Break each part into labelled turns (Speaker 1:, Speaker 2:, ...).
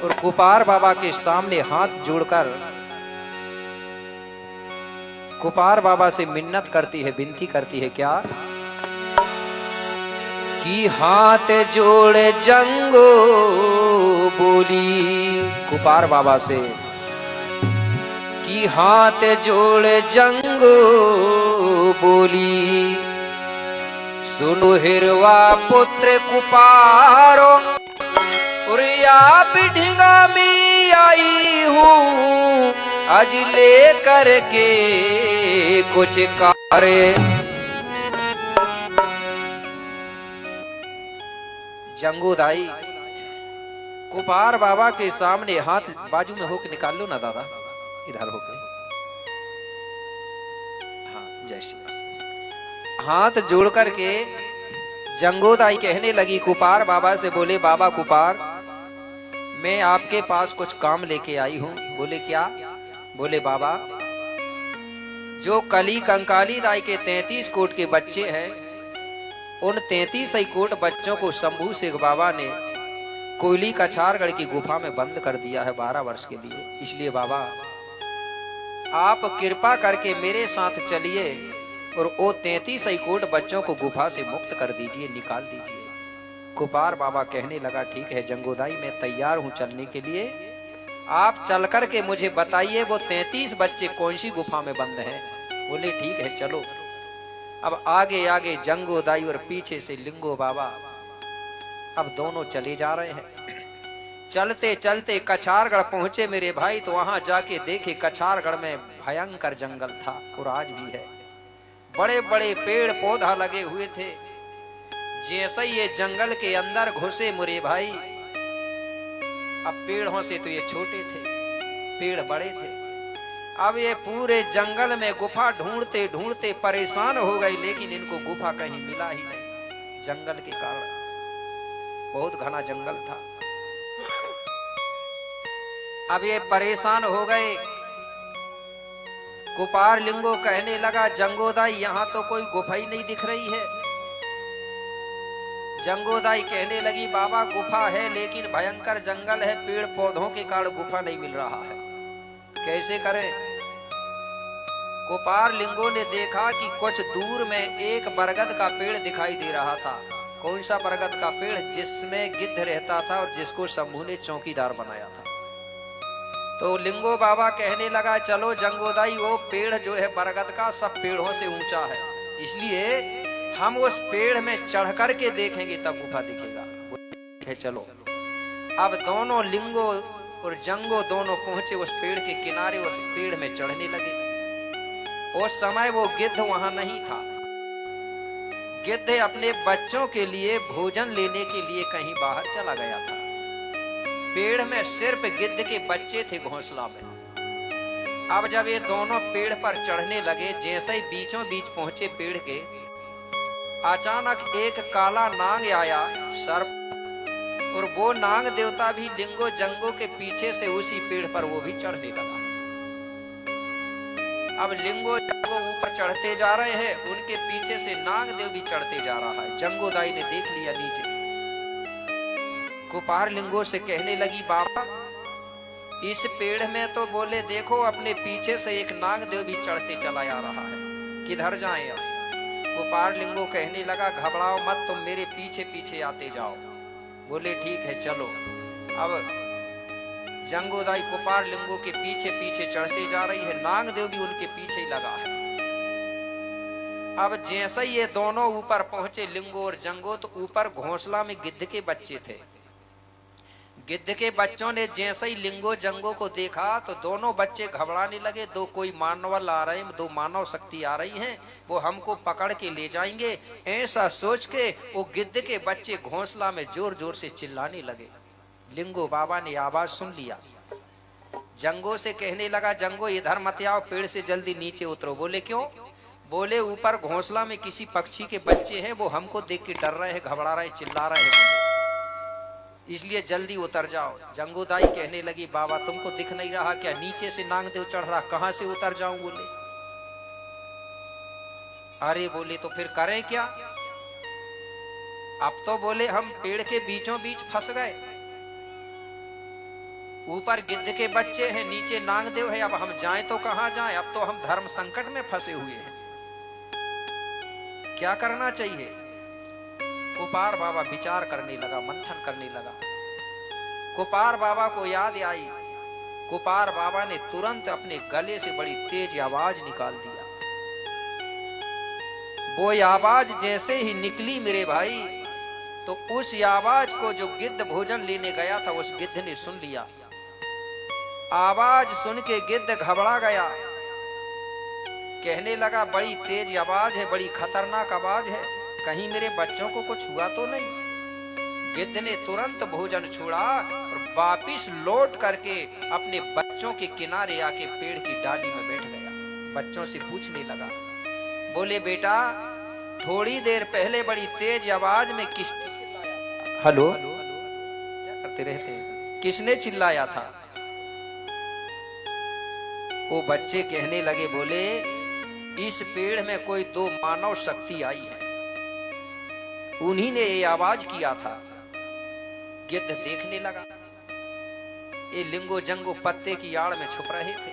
Speaker 1: और कुपार बाबा के सामने हाथ जोड़कर कुपार बाबा से मिन्नत करती है, विनती करती है क्या कि हाथ जोड़ जंगो बोली कुपार बाबा से कि हाथ जोड़ जंगो बोली सुनो हिरवा पुत्र कुपारो और आप ढिंगा में आई हूँ आज ले करके कुछ कार्य। जंगूदाई कुपार बाबा के सामने हाथ बाजू में होके निकाल लो ना दादा, इधर होके। हाँ जय श्री। हाथ जोड़ करके जंगूदाई कहने लगी कुपार बाबा से, बोले बाबा कुपार मैं आपके पास कुछ काम लेके आई हूं। बोले क्या? बोले बाबा जो कली कंकाली दाई के 33 कोट के बच्चे हैं उन 33 कोट बच्चों को शंभू सिंह बाबा ने कोयली कछारगढ़ की गुफा में बंद कर दिया है 12 वर्ष के लिए। इसलिए बाबा आप कृपा करके मेरे साथ चलिए और वो 33 कोट बच्चों को गुफा से मुक्त कर दीजिए, निकाल दीजिए। कुपार बाबा कहने लगा ठीक है जंगूदाई मैं तैयार हूं चलने के लिए, आप चल करके मुझे बताइए वो 33 बच्चे कौन सी गुफा में बंद हैं। बोले ठीक है चलो। अब आगे आगे जंगूदाई और पीछे से लिंगो बाबा, अब दोनों चले जा रहे हैं। चलते चलते कछारगढ़ पहुंचे मेरे भाई, तो वहां जाके देखे कछारगढ़ में भयंकर जंगल था और आज भी है। बड़े बड़े पेड़ पौधा लगे हुए थे। जैसे ये जंगल के अंदर घुसे मुरे भाई, अब पेड़ों से तो ये छोटे थे, पेड़ बड़े थे। अब ये पूरे जंगल में गुफा ढूंढते ढूंढते परेशान हो गए, लेकिन इनको गुफा कहीं मिला ही नहीं। जंगल के कारण बहुत घना जंगल था। अब ये परेशान हो गए। कुपार लिंगो कहने लगा जंगोदाई यहां तो कोई गुफा ही नहीं दिख रही है। जंगोदाई कहने लगी बाबा गुफा है लेकिन भयंकर जंगल है, पेड़ पौधों के कारण गुफा नहीं मिल रहा है, कैसे करें? कुपार लिंगो ने देखा कि कुछ दूर में एक बरगद का पेड़ दिखाई दे रहा था। कौन सा बरगद का पेड़? जिसमें गिद्ध रहता था और जिसको शंभू ने चौकीदार बनाया था। तो लिंगो बाबा कहने लगा चलो जंगोदाई वो पेड़ जो है बरगद का सब पेड़ों से ऊंचा है, इसलिए हम उस पेड़ में चढ़ करके देखेंगे तब गुफा दिखेगा। है चलो। अब दोनों लिंगो और जंगो दोनों पहुंचे उस पेड़ के किनारे, उस पेड़ में चढ़ने लगे। उस समय वो गिद्ध वहां नहीं था। गिद्ध अपने बच्चों के लिए भोजन लेने के लिए कहीं बाहर चला गया था। पेड़ में सिर्फ गिद्ध के बच्चे थे घोंसला में। अब जब ये दोनों पेड़ पर चढ़ने लगे, जैसे ही बीचों बीच पहुंचे पेड़ के, अचानक एक काला नाग आया, सर्प, और वो नाग देवता भी लिंगो जंगो के पीछे से उसी पेड़ पर वो भी चढ़ने लगा। अब लिंगो जंगो ऊपर चढ़ते जा रहे हैं, उनके पीछे से नाग देव भी चढ़ते जा रहा है। जंगोदाई ने देख लिया नीचे। कुपार लिंगो से कहने लगी बाबा इस पेड़ में तो बोले देखो अपने पीछे से एक नाग देव भी चढ़ते चला आ रहा है, किधर जाएं अब? कुपार लिंगो कहने लगा घबराओ मत, तुम मेरे पीछे पीछे आते जाओ। बोले ठीक है चलो। अब जंगोदाई कुपार लिंगो के पीछे पीछे चढ़ते जा रही है, नागदेव भी उनके पीछे ही लगा है। अब जैसे ही ये दोनों ऊपर पहुंचे लिंगो और जंगो, तो ऊपर घोंसला में गिद्ध के बच्चे थे। गिद्ध के बच्चों ने जैसे ही लिंगो जंगो को देखा तो दोनों बच्चे घबराने लगे। दो कोई मानवल आ रहे हैं, दो मानव शक्ति आ रही हैं, वो हमको पकड़ के ले जाएंगे, ऐसा सोच के वो गिद्ध के बच्चे घोंसला में जोर जोर से चिल्लाने लगे। लिंगो बाबा ने आवाज सुन लिया, जंगो से कहने लगा जंगो इधर मत आओ, पेड़ से जल्दी नीचे उतरो। बोले क्यों? बोले ऊपर घोंसला में किसी पक्षी के बच्चे हैं, वो हमको देख के डर रहे हैं, घबरा रहे हैं, चिल्ला रहे हैं, इसलिए जल्दी उतर जाओ। जंगोदाई कहने लगी बाबा तुमको दिख नहीं रहा क्या? नीचे से नागदेव चढ़ रहा, कहां से उतर जाऊं? बोले अरे बोले तो फिर करें क्या? अब तो बोले हम पेड़ के बीचों बीच फंस गए। ऊपर गिद्ध के बच्चे हैं, नीचे नागदेव है, अब हम जाएं तो कहां जाएं? अब तो हम धर्म संकट में फंसे हुए हैं, क्या करना चाहिए? कुपार बाबा विचार करने लगा, मंथन करने लगा। कुपार बाबा को याद आई। कुपार बाबा ने तुरंत अपने गले से बड़ी तेज आवाज निकाल दिया। वो आवाज जैसे ही निकली मेरे भाई, तो उस आवाज को जो गिद्ध भोजन लेने गया था उस गिद्ध ने सुन लिया। आवाज सुन के गिद्ध घबरा गया, कहने लगा बड़ी तेज आवाज है, बड़ी खतरनाक आवाज है, कहीं मेरे बच्चों को कुछ हुआ तो नहीं? गिद्ध ने तुरंत भोजन छोड़ा और वापिस लौट करके अपने बच्चों के किनारे आके पेड़ की डाली में बैठ गया। बच्चों से पूछने लगा, बोले बेटा थोड़ी देर पहले बड़ी तेज आवाज में किसने चिल्लाया? हेलो, क्या करते रहते हैं? किसने चिल्लाया था? वो बच्चे कहने लगे, बोले इस पेड़ में कोई दो मानव शक्ति आई है, उन्हीं ने ये आवाज किया था। गिद्ध देखने लगा, ये लिंगो जंगो पत्ते की आड़ में छुप रहे थे।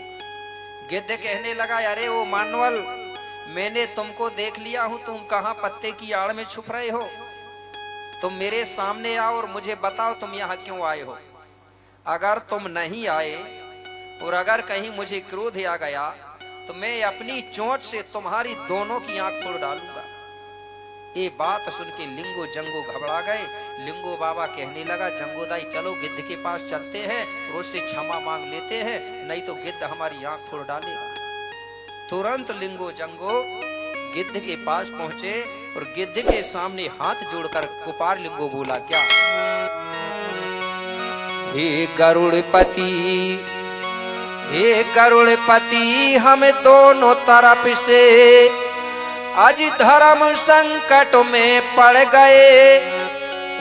Speaker 1: गिद्ध कहने लगा, अरे वो मानवल, मैंने तुमको देख लिया हूं, तुम कहां पत्ते की आड़ में छुप रहे हो? तुम मेरे सामने आओ और मुझे बताओ तुम यहां क्यों आए हो। अगर तुम नहीं आए और अगर कहीं मुझे क्रोध आ गया तो मैं अपनी चोंच से तुम्हारी दोनों की आंख फोड़ डालूंगा। ये बात सुन के लिंगो जंगो घबरा गए। लिंगो बाबा कहने लगा, जंगोदाई चलो गिद्ध के पास चलते हैं और उससे क्षमा मांग लेते हैं, नहीं तो गिद्ध हमारी आंख फोड़ डालेगा। तुरंत लिंगो जंगो गिद्ध के पास पहुंचे और गिद्ध के सामने हाथ जोड़कर कुपार लिंगो बोला, क्या? हे गरुड़पति, हे गरुड़पति, हम दोनों तरफ से आज धर्म संकट में पड़ गए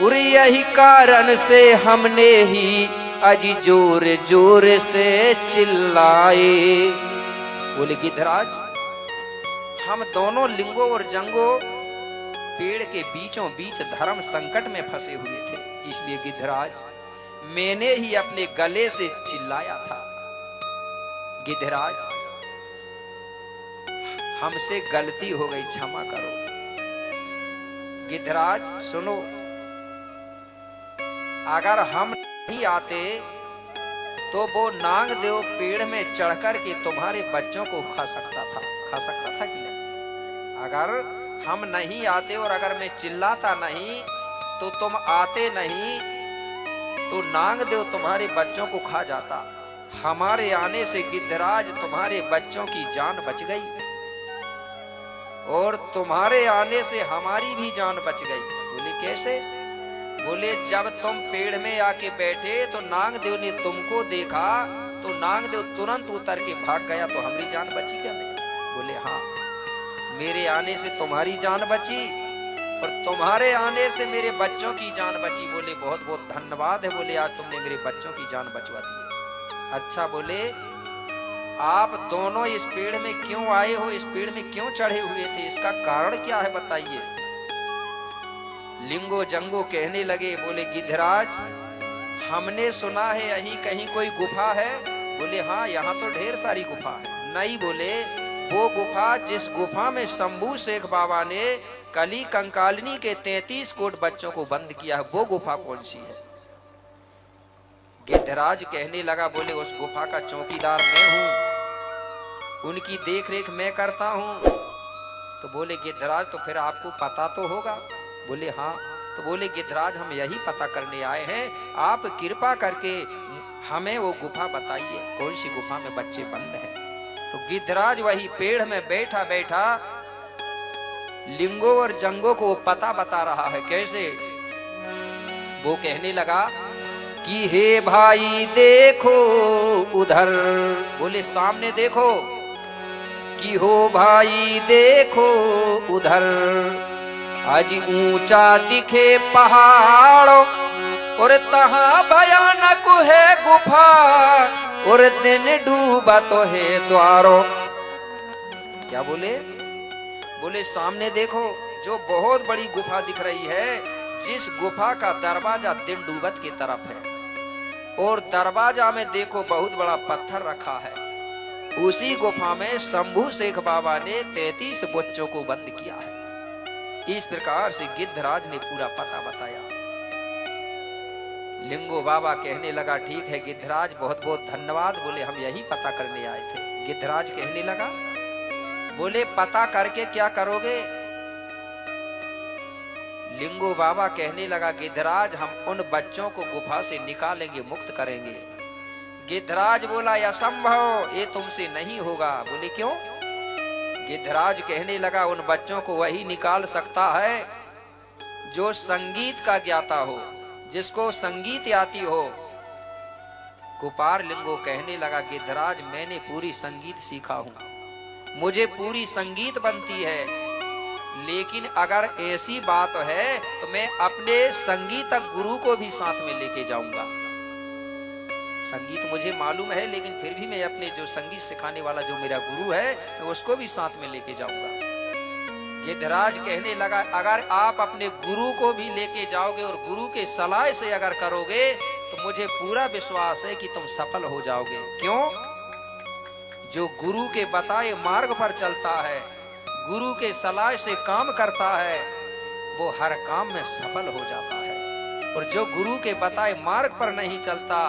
Speaker 1: और यही कारण से हमने ही आज जोर जोर से चिल्लाए। बोले गिद्धराज, हम दोनों लिंगो और जंगो पेड़ के बीचों बीच धर्म संकट में फंसे हुए थे, इसलिए गिद्धराज मैंने ही अपने गले से चिल्लाया था। गिद्धराज हमसे गलती हो गई, क्षमा करो। गिद्धराज सुनो, अगर हम नहीं आते तो वो नागदेव पेड़ में चढ़कर के तुम्हारे बच्चों को खा सकता था कि नहीं? अगर हम नहीं आते और अगर मैं चिल्लाता नहीं तो तुम आते नहीं तो नागदेव तुम्हारे बच्चों को खा जाता। हमारे आने से गिद्धराज तुम्हारे बच्चों की जान बच गई और तुम्हारे आने से हमारी भी जान बच गई। बोले कैसे? बोले जब तुम पेड़ में आके बैठे तो नागदेव ने तुमको देखा तो नागदेव तुरंत उतर के भाग गया, तो हमारी जान बची क्या नहीं? बोले हाँ, मेरे आने से तुम्हारी जान बची और तुम्हारे आने से मेरे बच्चों की जान बची। बोले बहुत बहुत धन्यवाद है, बोले आज तुमने मेरे बच्चों की जान बचवा दी। अच्छा, बोले आप दोनों इस पेड़ में क्यों आए हो, इस पेड़ में क्यों चढ़े हुए थे, इसका कारण क्या है बताइए। लिंगो जंगो कहने लगे, बोले गिद्धराज हमने सुना है यहीं कहीं कोई गुफा है। बोले हाँ, यहाँ तो ढेर सारी गुफा है। नहीं, बोले वो गुफा जिस गुफा में शंभू शेख बाबा ने कली कंकालिनी के 33 कोट बच्चों को बंद किया है, वो गुफा कौन सी है? गिद्धराज कहने लगा, बोले उस गुफा का चौकीदार मैं हूं, उनकी देखरेख मैं करता हूं। तो बोले गिद्धराज तो फिर आपको पता तो होगा। बोले हाँ। तो बोले गिद्धराज हम यही पता करने आए हैं, आप कृपा करके हमें वो गुफा बताइए, कौन सी गुफा में बच्चे बंद हैं। तो गिद्धराज वही पेड़ में बैठा बैठा लिंगो और जंगो को पता बता रहा है। कैसे? वो कहने लगा कि हे भाई देखो उधर, बोले सामने देखो, कि हो भाई देखो उधर, आज ऊंचा दिखे पहाड़ और तहां भयानक है गुफा और दिन डूबा तो है द्वारों। क्या बोले? बोले सामने देखो, जो बहुत बड़ी गुफा दिख रही है, जिस गुफा का दरवाजा दिन डूबत की तरफ है और दरवाजा में देखो बहुत बड़ा पत्थर रखा है। उसी गुफा में शंभू शेख बाबा ने 33 बच्चों को बंद किया है। इस प्रकार से गिद्धराज ने पूरा पता बताया। लिंगो बाबा कहने लगा, ठीक है गिद्धराज, बहुत बहुत धन्यवाद। बोले हम यही पता करने आए थे। गिद्धराज कहने लगा, बोले पता करके क्या करोगे? लिंगो बाबा कहने लगा, गिद्धराज हम उन बच्चों को गुफा से निकालेंगे, मुक्त करेंगे। गिद्धराज बोला, असंभव, ये तुमसे नहीं होगा। बोले क्यों? गिद्धराज कहने लगा, उन बच्चों को वही निकाल सकता है जो संगीत का ज्ञाता हो, जिसको संगीत आती हो। कुपार लिंगो कहने लगा, गिद्धराज मैंने पूरी संगीत सीखा हूं, मुझे पूरी संगीत बनती है, लेकिन अगर ऐसी बात है तो मैं अपने संगीतक गुरु को भी साथ में लेके जाऊंगा। संगीत मुझे मालूम है, लेकिन फिर भी मैं अपने जो संगीत सिखाने वाला जो मेरा गुरु है, मैं उसको भी साथ में लेके जाऊंगा। गिद्धराज कहने लगा, अगर आप अपने गुरु को भी लेके जाओगे और गुरु के सलाह से अगर करोगे तो मुझे पूरा विश्वास है कि तुम सफल हो जाओगे। क्यों? जो गुरु के बताए मार्ग पर चलता है, गुरु के सलाह से काम करता है, वो हर काम में सफल हो जाता है। और जो गुरु के बताए मार्ग पर नहीं चलता,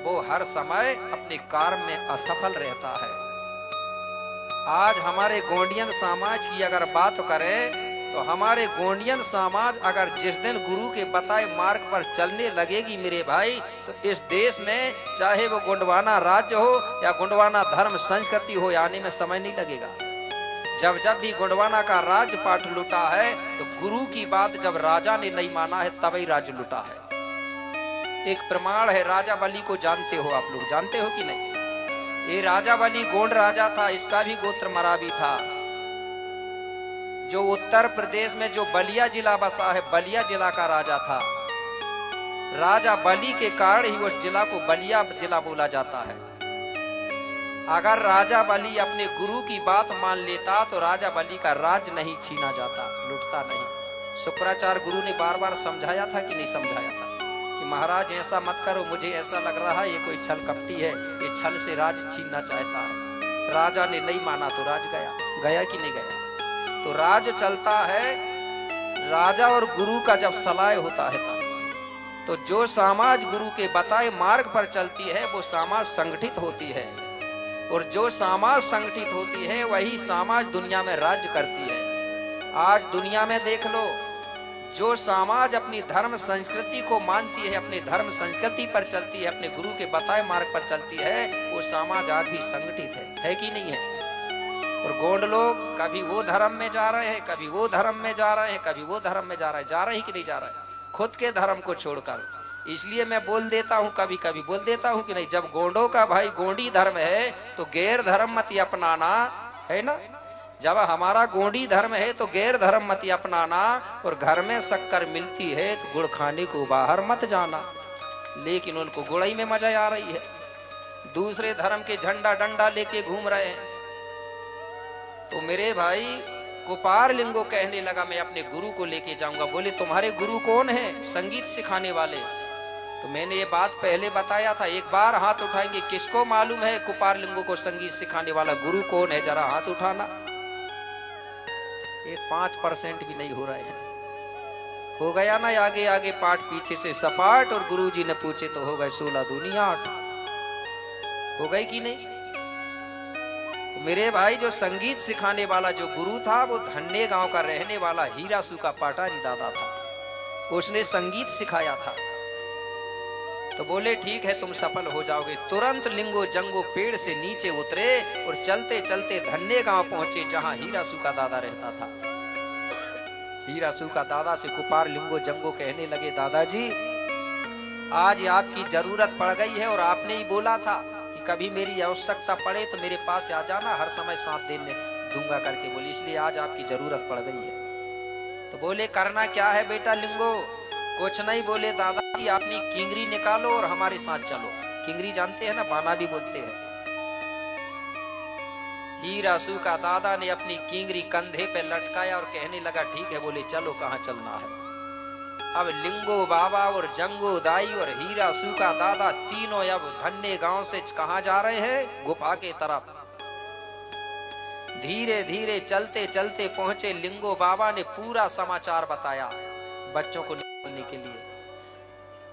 Speaker 1: वो हर समय अपने कार्य में असफल रहता है। आज हमारे गोंडियन समाज की अगर बात करें तो हमारे गोंडियन समाज अगर जिस दिन गुरु के बताए मार्ग पर चलने लगेगी मेरे भाई, तो इस देश में चाहे वो गोंडवाना राज्य हो या गोंडवाना धर्म संस्कृति हो, आने में समय नहीं लगेगा। जब जब भी गोंडवाना का राज्य पाठ लुटा है तो गुरु की बात जब राजा ने नहीं माना है तभी राज्य लुटा है। एक प्रमाण है, राजा बलि को जानते हो आप लोग, जानते हो कि नहीं? ये राजा बलि गोंड राजा था, इसका भी गोत्र मरावी था। जो उत्तर प्रदेश में जो बलिया जिला बसा है, बलिया जिला का राजा था। राजा बलि के कारण ही उस जिला को बलिया जिला बोला जाता है। अगर राजा बलि अपने गुरु की बात मान लेता तो राजा बलि का राज नहीं छीना जाता, लुटता नहीं। शुक्राचार्य गुरु ने बार बार समझाया था कि नहीं समझाया था कि महाराज ऐसा मत करो, मुझे ऐसा लग रहा है ये कोई छल कपटी है, ये छल से राज छीनना चाहता है। राजा ने नहीं माना तो राज गया, गया कि नहीं गया? तो राज चलता है राजा और गुरु का जब सलाह होता है तब। तो जो समाज गुरु के बताए मार्ग पर चलती है वो समाज संगठित होती है, और जो समाज संगठित होती है वही समाज दुनिया में राज्य करती है। आज दुनिया में देख लो, जो समाज अपनी धर्म संस्कृति को मानती है, अपने धर्म संस्कृति पर चलती है, अपने गुरु के बताए मार्ग पर चलती है, वो समाज आज भी संगठित है कि नहीं है? और गोंड लोग कभी वो धर्म में जा रहे हैं, कभी वो धर्म में जा रहे हैं, कभी वो धर्म में जा रहे हैं। जा रहे हैं कि नहीं जा रहे हैं? खुद के धर्म को छोड़कर। इसलिए मैं बोल देता हूँ, कभी कभी बोल देता हूँ कि नहीं, जब गोंडों का भाई गोंडी धर्म है तो गैर धर्म मत अपनाना, है ना? जब हमारा गोंडी धर्म है तो गैर धर्म मत अपनाना, और घर में शक्कर मिलती है तो गुड़ खाने को बाहर मत जाना। लेकिन उनको गुड़ई में मजा आ रही है, दूसरे धर्म के झंडा डंडा लेके घूम रहे हैं। तो मेरे भाई कुपार लिंगो कहने लगा, मैं अपने गुरु को लेके जाऊंगा। बोले तुम्हारे गुरु कौन है? संगीत सिखाने वाले। तो मैंने ये बात पहले बताया था, एक बार हाथ उठाएंगे, किसको मालूम है कुपार लिंगो को संगीत सिखाने वाला गुरु कौन है? जरा हाथ उठाना। एक 5% भी नहीं हो रहे हैं। हो गया ना आगे आगे पाठ, पीछे से सपाट, और गुरुजी ने पूछे तो हो गए 16 दूनी 8। हो गई कि नहीं? तो मेरे भाई जो संगीत सिखाने वाला जो गुरु था वो धन्ने गांव का रहने वाला हीरासू का पाटारी दादा था। उसने संगीत सिखाया था। तो बोले ठीक है तुम सफल हो जाओगे। तुरंत लिंगो जंगो पेड़ से नीचे उतरे और चलते चलते धन्ने गांव पहुंचे जहां हीरासू का दादा रहता था। हीरासू का दादा से कुपार लिंगो जंगो कहने लगे, दादाजी आज आपकी जरूरत पड़ गई है, और आपने ही बोला था कि कभी मेरी आवश्यकता पड़े तो मेरे पास आ जाना, हर समय साथ देने दूंगा करके बोली, इसलिए आज आपकी जरूरत पड़ गई है। तो बोले करना क्या है बेटा लिंगो? कुछ नहीं। बोले दादाजी अपनी किंगरी निकालो और हमारे साथ चलो। किंगरी जानते हैं ना, बाना भी बोलते हैं। हीरासू का दादा ने अपनी किंगरी कंधे पे लटकाया और कहने लगा ठीक है। बोले चलो, कहाँ चलना है? अब लिंगो बाबा और जंगो दाई और हीरा सूका दादा तीनों अब धन्य गांव से कहां जा रहे हैं? गुफा के तरफ। धीरे धीरे चलते चलते पहुंचे। लिंगो बाबा ने पूरा समाचार बताया बच्चों को निकालने के लिए।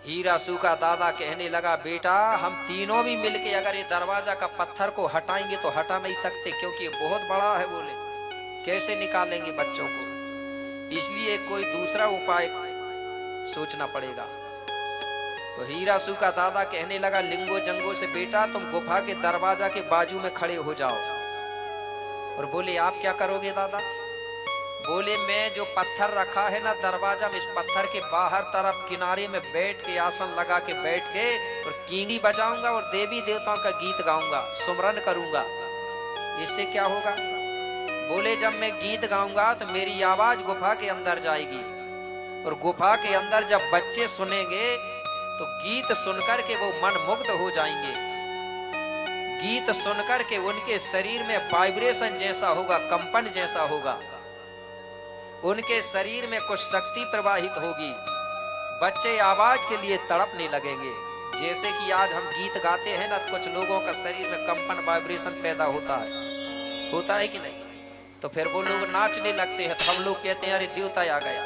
Speaker 1: हीरा सूका दादा कहने लगा, बेटा हम तीनों भी मिलके अगर ये दरवाजा का पत्थर को हटाएंगे तो हटा नहीं सकते, क्योंकि ये बहुत बड़ा है। बोले कैसे निकालेंगे बच्चों को, इसलिए कोई दूसरा उपाय सोचना पड़ेगा। तो हीरा सूका दादा कहने लगा लिंगो जंगो से, बेटा तुम गुफा के दरवाजा के बाजू में खड़े हो जाओ। और बोले आप क्या करोगे दादा? बोले मैं जो पत्थर रखा है ना दरवाजा में, इस पत्थर के बाहर तरफ किनारे में बैठ के आसन लगा के बैठ के और कींगी बजाऊंगा और देवी देवताओं का गीत गाऊंगा, सुमरन करूंगा। इससे क्या होगा? बोले जब मैं गीत गाऊंगा तो मेरी आवाज गुफा के अंदर जाएगी और गुफा के अंदर जब बच्चे सुनेंगे तो गीत सुनकर के वो मन मुग्ध हो जाएंगे। गीत सुनकर के उनके शरीर में वाइब्रेशन जैसा होगा, कंपन जैसा होगा, उनके शरीर में कुछ शक्ति प्रवाहित होगी। बच्चे आवाज के लिए तड़पने लगेंगे। जैसे कि आज हम गीत गाते हैं ना, कुछ लोगों का शरीर में कंपन वाइब्रेशन पैदा होता है कि नहीं? तो फिर वो लोग नाचने लगते हैं। हम लोग कहते हैं अरे देवता आ गया।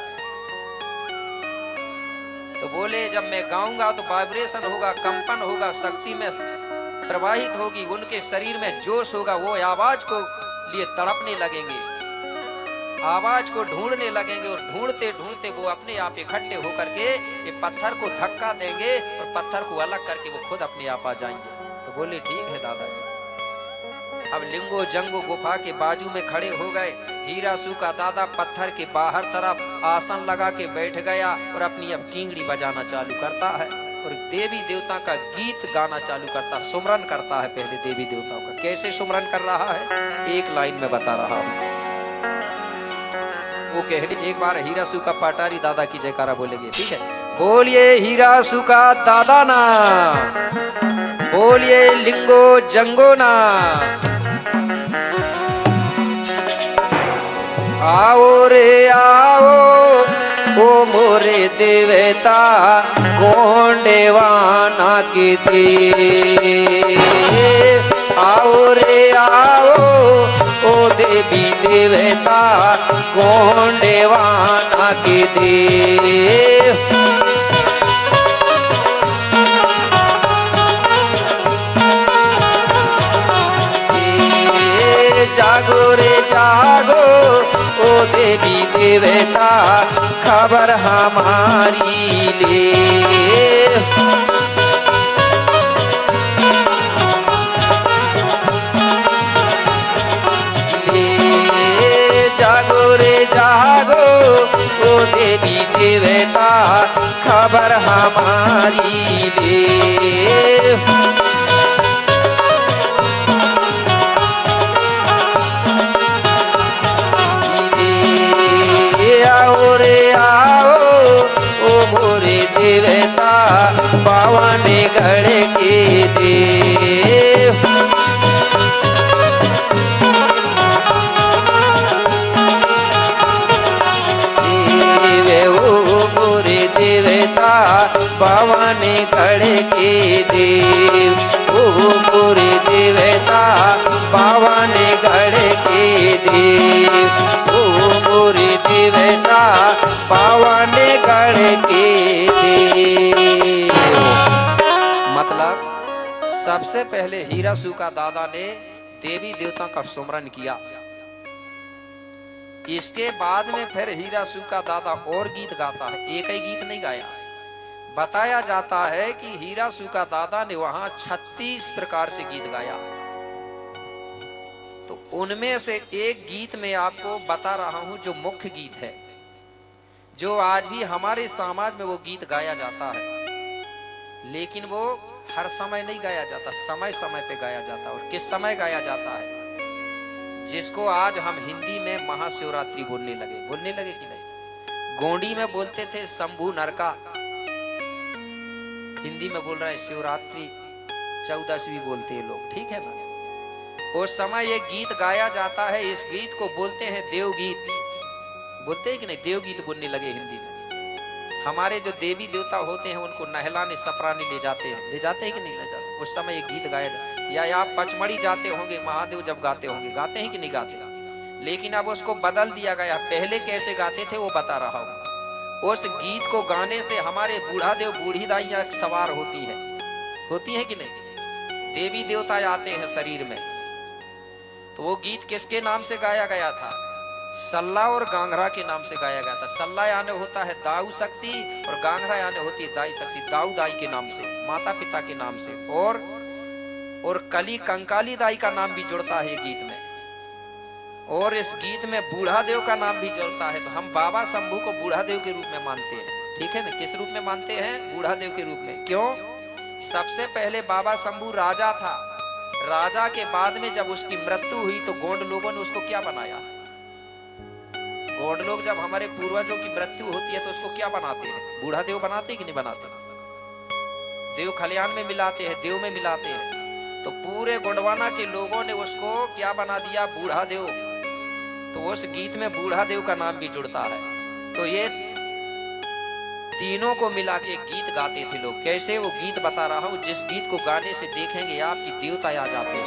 Speaker 1: तो बोले जब मैं गाऊंगा तो वाइब्रेशन होगा, कंपन होगा, शक्ति में प्रवाहित होगी, उनके शरीर में जोश होगा, वो आवाज को लिए तड़पने लगेंगे, आवाज को ढूंढने लगेंगे और ढूंढते ढूंढते वो अपने आप इकट्ठे होकर के ये पत्थर को धक्का देंगे और पत्थर को अलग करके वो खुद अपने आप आ जाएंगे। तो बोले ठीक है दादाजी। अब लिंगो जंगो गुफा के बाजू में खड़े हो गए। हीरा सूका दादा पत्थर के बाहर तरफ आसन लगा के बैठ गया और अपनी अब कींगड़ी बजाना चालू करता है और देवी देवता का गीत गाना चालू करता, सुमरन करता है। पहले देवी देवताओं का कैसे सुमरन कर रहा है एक लाइन में बता रहा हूं। वो कहने एक बार हीरा सूका पटारी दादा की जयकारा बोलेंगे, ठीक है? बोलिए हीरा सूका दादा ना, बोलिए लिंगो जंगो ना। आओ रे आओ ओ मोरे देवता गोंडेवाना की दे। आओ रे आओ ओ देवी देवता गोंडेवाना की दे। जागो रे जागो ओ देवी देवता खबर हमारी ले। जागो रे जागो ओ देवी देवता खबर हमारी ले। आओ रे आओ ओ मोरे देवता पावन गढ़ के दे। देवता पावन गढ़ के देव, ओ मोरे देवता पावन गढ़ के देव, ओ मोरे देवता पावन गढ़ के देव। मतलब सबसे पहले हीरा सूका दादा ने देवी देवताओं का सुमरन किया। इसके बाद में फिर हीरा सूका दादा और गीत गाता है। एक ही गीत नहीं गाया। बताया जाता है कि हीरा सूका दादा ने वहां 36 प्रकार से गीत गाया। तो उनमें से एक गीत में आपको बता रहा हूं जो मुख्य गीत है, जो आज भी हमारे समाज में वो गीत गाया जाता है। लेकिन वो हर समय नहीं गाया जाता, समय समय पे गाया जाता है। और किस समय गाया जाता है? जिसको आज हम हिंदी में महाशिवरात्रि बोलने लगे कि नहीं? गोंडी में बोलते थे शंभू नरका, हिंदी में बोल रहे हैं शिवरात्रि, 14वीं बोलते हैं लोग, ठीक है ना? उस समय ये गीत गाया जाता है। इस गीत को बोलते हैं देवगीत। बोलते हैं कि नहीं? देवगीत बोलने लगे हिंदी में। हमारे जो देवी देवता होते हैं उनको नहलाने सपराने ले जाते हैं कि नहीं ले जाते? उस समय एक गीत गाया जाता, या आप पचमढ़ी जाते होंगे महादेव जब गाते होंगे, गाते हैं कि नहीं गाते? लेकिन अब उसको बदल दिया गया, पहले कैसे गाते थे वो बता रहा हूँ। उस गीत को गाने से हमारे बूढ़ा देव बूढ़ी दाइयां सवार होती है कि नहीं? देवी देवता आते हैं शरीर में। तो वो गीत किसके नाम से गाया गया था? सल्ला और गांगरा के नाम से गाया गया था। सल्ला यानी होता है दाऊ शक्ति और गांगरा यानी होती है दाई शक्ति, दाऊ दाई के नाम से, माता पिता के नाम से। और कली कंकाली दाई का नाम भी जुड़ता है गीत में, और इस गीत में बूढ़ा देव का नाम भी जुड़ता है। तो हम बाबा शंभू को बूढ़ा देव के रूप में मानते हैं, ठीक है ना? किस रूप में मानते हैं? बूढ़ा देव के रूप में। क्यों? सबसे पहले बाबा शंभू राजा था। राजा के बाद में जब उसकी मृत्यु हुई तो गोंड लोगों ने उसको क्या बनाया? गोंड लोग जब हमारे पूर्वजों की मृत्यु होती है तो उसको क्या बनाते हैं? बूढ़ा देव बनाते हैं कि नहीं बनाते? देव खलियान में मिलाते हैं, देव में मिलाते हैं। तो पूरे गोंडवाना के लोगों ने उसको क्या बना दिया? बूढ़ा देव। तो उस गीत में बूढ़ा देव का नाम भी जुड़ता है। तो ये तीनों को मिला के गीत गाते थे लोग। कैसे? वो गीत बता रहा हूं, जिस गीत को गाने से देखेंगे आपकी देवता आ जाते हैं।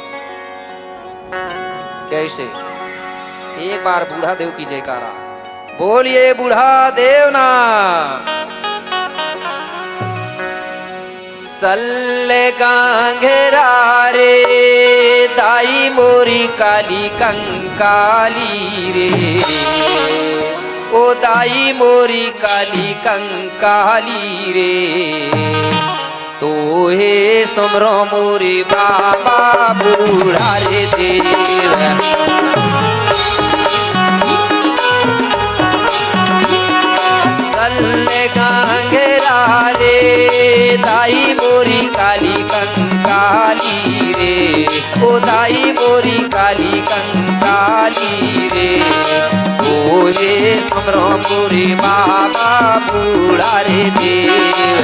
Speaker 1: कैसे? एक बार बूढ़ा देव की जयकारा बोलिए, बूढ़ा देव ना। सल्ले गांघेरा रे दाई मोरी काली कंकाली रे, ओ दाई मोरी काली कंकाली रे, तो हे सुमरो मोरी बाबा बूढ़ा रे देव। सल्ले गांघेरा रे दाई मोरी काली कंकाली रे, ओ दाई मोरी काली कंकाली रे, ओ हे सुमरो मोरी बाबा बूढ़ा रे देव।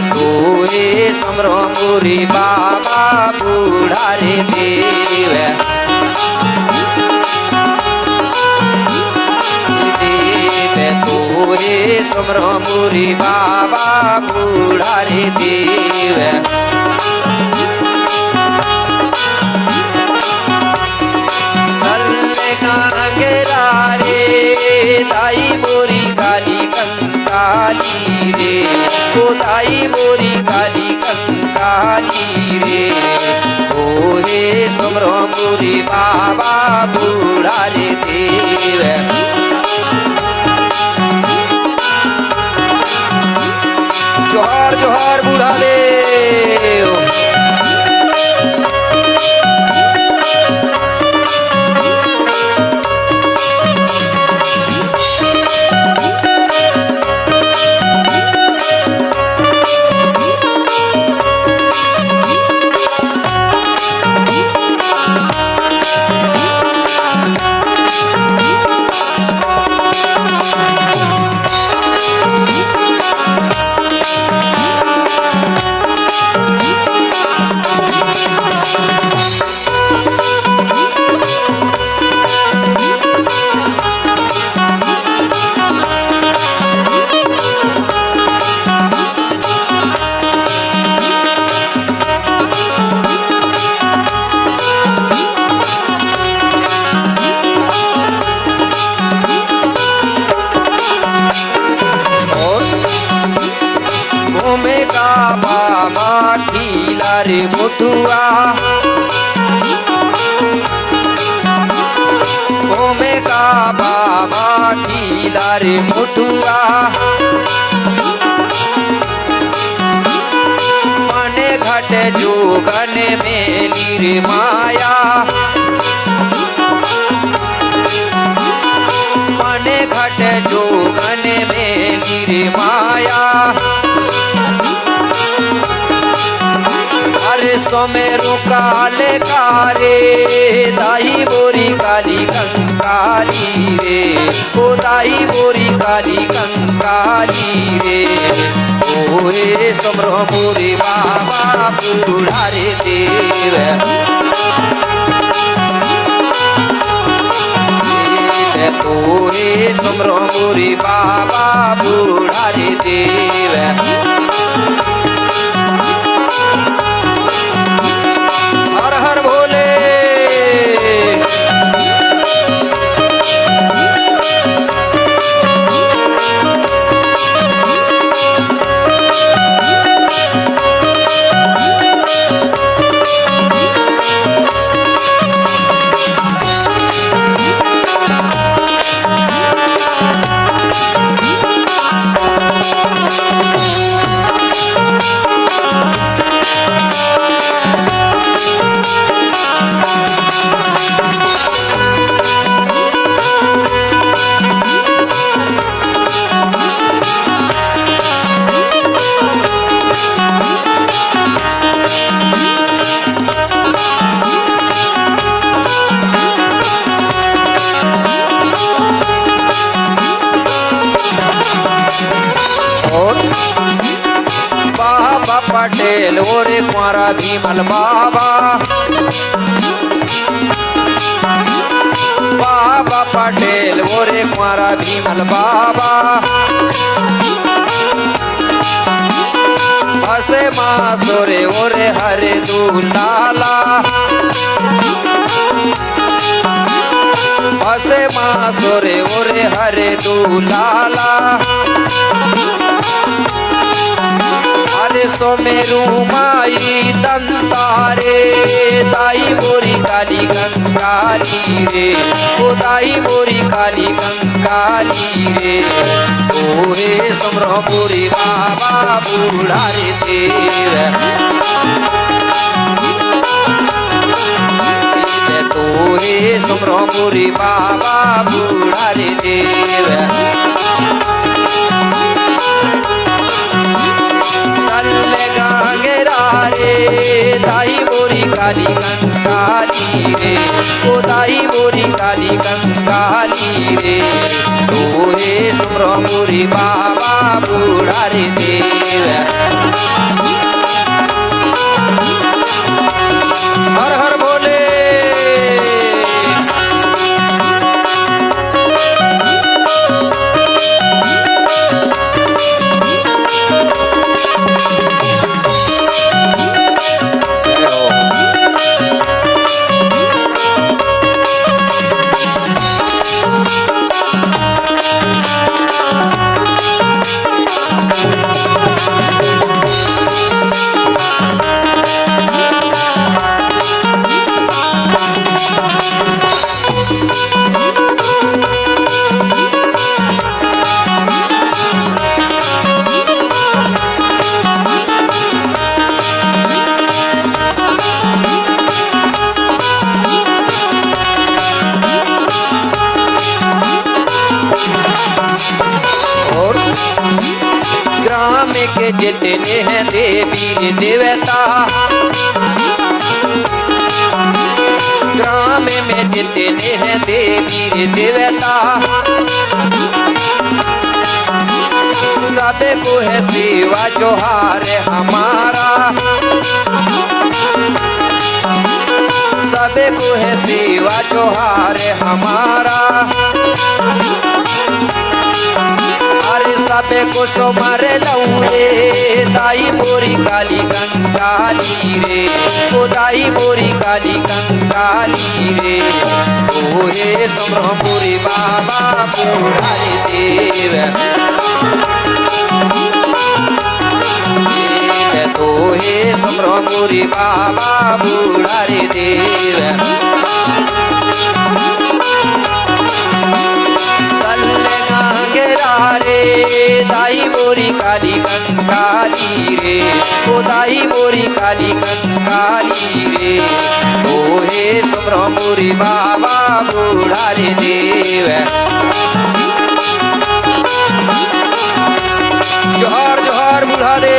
Speaker 1: तो हे सुमरो मोरी बाबा बूढ़ा रे देव। तो हे सुमरो मोरी बाबा बूढ़ा रे देव। सल्ले गांघेरा रे दाई मोरी काली कंकाली रे, ओ दाई मोरी काली कंकाली रे, तो हे सुमरो मोरी बाबा बूढ़ा रे देव। जोहार जोहार बूढ़ा देव। बाबा ठीला रे मुठुआ, ओमे का बाबा ठीला रे मुठुआ, मने घट जोगन में नीर माया, मने घट जोगन में नीर माया, सोमेरु काले कारे दाई मोरी काली कंकाली रे, ओ दाई मोरी काली कंकाली रे, ओ हे सुमरो मोरी बाबा बूढ़ा रे देव। सुमरो मोरी बाबा बुढ़ारी देव। हर हर भोले। बाबा पटेल ओरे कुंवरा भीमल बाबा, बाबा पटेल ओरे कुंवरा भीमल बाबा, हसे मासोरे ओरे हरे दूलाला, हसे मासोरे ओरे हरे दूलाला। अरे सोमेरू माई दंतारे दाई मोरी काली कंकाली रे, ओ दाई मोरी काली कंकाली रे। ओहे सुमरो मोरी बाबा बुढ़ारी देव। तोहे सुमरो मोरी बाबा बुढ़ारी देव। रे दाई मोरी काली कंकाली रे, ओ दाई मोरी काली कंकाली रे। तोहे सुमरो मोरी बाबा बुढ़ारी देव। हर हर भोले। ग्राम के जितने हैं देवी देवता, ग्राम में जितने हैं देवी देवता, सबको है सेवा जोहार हमारा, सबको है सेवा जोहार हमारा। अरे सबे को सोमर लौरे दाई मोरी काली कंकाली रे, ओ दाई मोरी काली कंकाली रे। ओहे सुमरो मोरी बाबा बुढ़ारी देव। तोहे सुमरो मोरी बाबा बुढ़ारी देव। रे दाई मोरी काली कंकाली रे, ओ दाई मोरी काली कंकाली रे। तोहे सुमरो मोरी बाबा बुढ़ारी देव। जोहार जोहार बुढ़ा देव।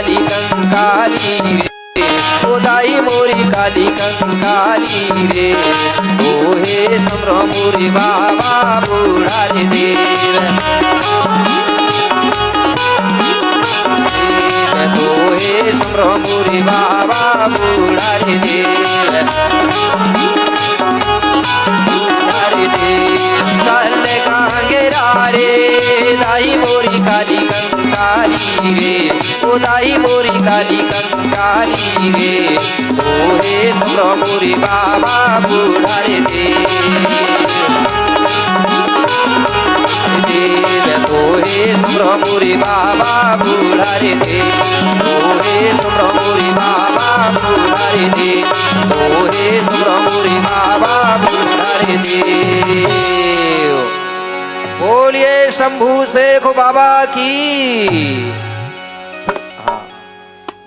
Speaker 1: काली कंकाली रे, ओ दाई मोरी काली कंकाली रे, ओ हे समरो मोरी बाबा बूढ़ा रे देव, ओ हे समरो मोरी बाबा बूढ़ा रे देव, रे दाई मोरी काली कंकाली रे, ओ दाई मोरी काली कंकाली रे, ओ हे समरो मोरी बाबा बूढ़ा रे देव, ओ हे समरो मोरी बाबा बूढ़ा रे देव, ओ हे समरो मोरी बाबा बूढ़ा रे देव, ओ हे समरो मोरी बाबा बूढ़ा रे देव। बोलिए शंभू शेख बाबा की। हाँ,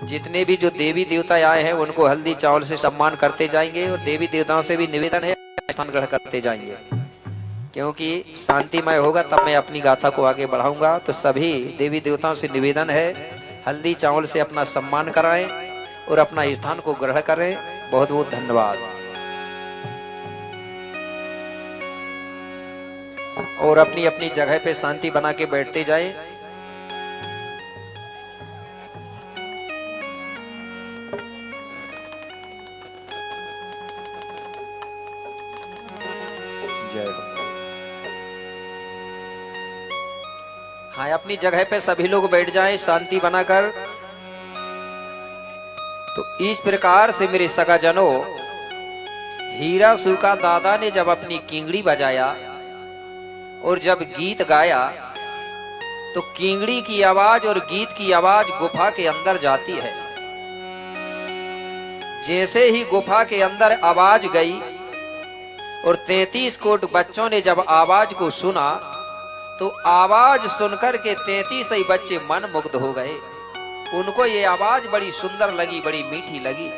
Speaker 1: जितने भी जो देवी देवता आए हैं उनको हल्दी चावल से सम्मान करते जाएंगे और देवी देवताओं से भी निवेदन है स्थान ग्रहण करते जाएंगे, क्योंकि शांतिमय होगा तब मैं अपनी गाथा को आगे बढ़ाऊंगा। तो सभी देवी देवताओं से निवेदन है हल्दी चावल से अपना सम्मान कराएं और अपना स्थान को ग्रहण करें। बहुत बहुत धन्यवाद। और अपनी अपनी जगह पे शांति बना के बैठते जाएं। जय हो। हाँ, अपनी जगह पे सभी लोग बैठ जाएं शांति बनाकर। तो इस प्रकार से मेरे सगाजनों, हीरा सूका दादा ने जब अपनी किंगड़ी बजाया और जब गीत गाया तो किंगड़ी की आवाज और गीत की आवाज गुफा के अंदर जाती है। जैसे ही गुफा के अंदर आवाज गई और 33 कोट बच्चों ने जब आवाज को सुना तो आवाज सुनकर के 33 ही बच्चे मन मुग्ध हो गए। उनको ये आवाज बड़ी सुंदर लगी, बड़ी मीठी लगी।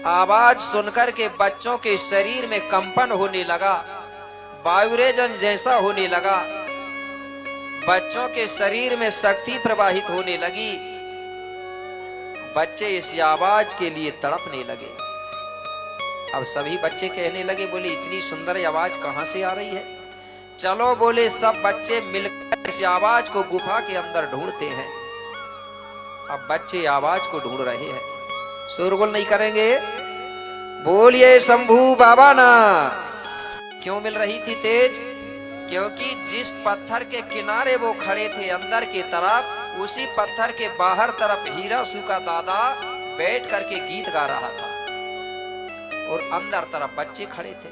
Speaker 1: आवाज सुनकर के बच्चों के शरीर में कंपन होने लगा, वायुरेजन जैसा होने लगा, बच्चों के शरीर में शक्ति प्रवाहित होने लगी। बच्चे इस आवाज के लिए तड़पने लगे। अब सभी बच्चे कहने लगे, बोले इतनी सुंदर आवाज कहां से आ रही है? चलो बोले सब बच्चे मिलकर इस आवाज को गुफा के अंदर ढूंढते हैं। अब बच्चे आवाज को ढूंढ रहे हैं। शोरगुल नहीं करेंगे। बोलिए शंभू बाबा ना। क्यों मिल रही थी तेज? क्योंकि जिस पत्थर के किनारे वो खड़े थे अंदर की तरफ, उसी पत्थर के बाहर तरफ हीरा सूका दादा बैठ करके गीत गा रहा था और अंदर तरफ बच्चे खड़े थे।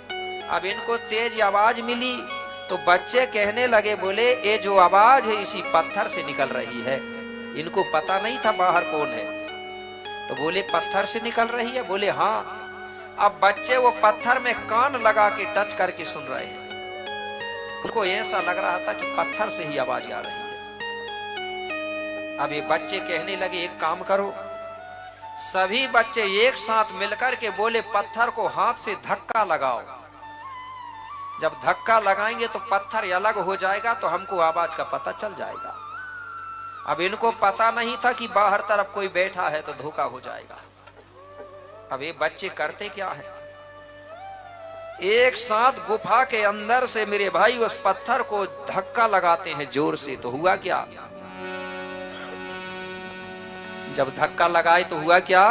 Speaker 1: अब इनको तेज आवाज मिली तो बच्चे कहने लगे, बोले ये जो आवाज है इसी पत्थर से निकल रही है। इनको पता नहीं था बाहर कौन है, तो बोले पत्थर से निकल रही है? बोले हाँ। अब बच्चे वो पत्थर में कान लगा के टच करके सुन रहे हैं। उनको ऐसा लग रहा था कि पत्थर से ही आवाज आ रही है। अब ये बच्चे कहने लगे, एक काम करो। सभी बच्चे एक साथ मिलकर के बोले, पत्थर को हाथ से धक्का लगाओ। जब धक्का लगाएंगे तो पत्थर अलग हो जाएगा, तो हमको आवाज का पता चल जाएगा। अब इनको पता नहीं था कि बाहर तरफ कोई बैठा है तो धोखा हो जाएगा। अब ये बच्चे करते क्या है, एक साथ गुफा के अंदर से मेरे भाई उस पत्थर को धक्का लगाते हैं जोर से। तो हुआ क्या, जब धक्का लगाए तो हुआ क्या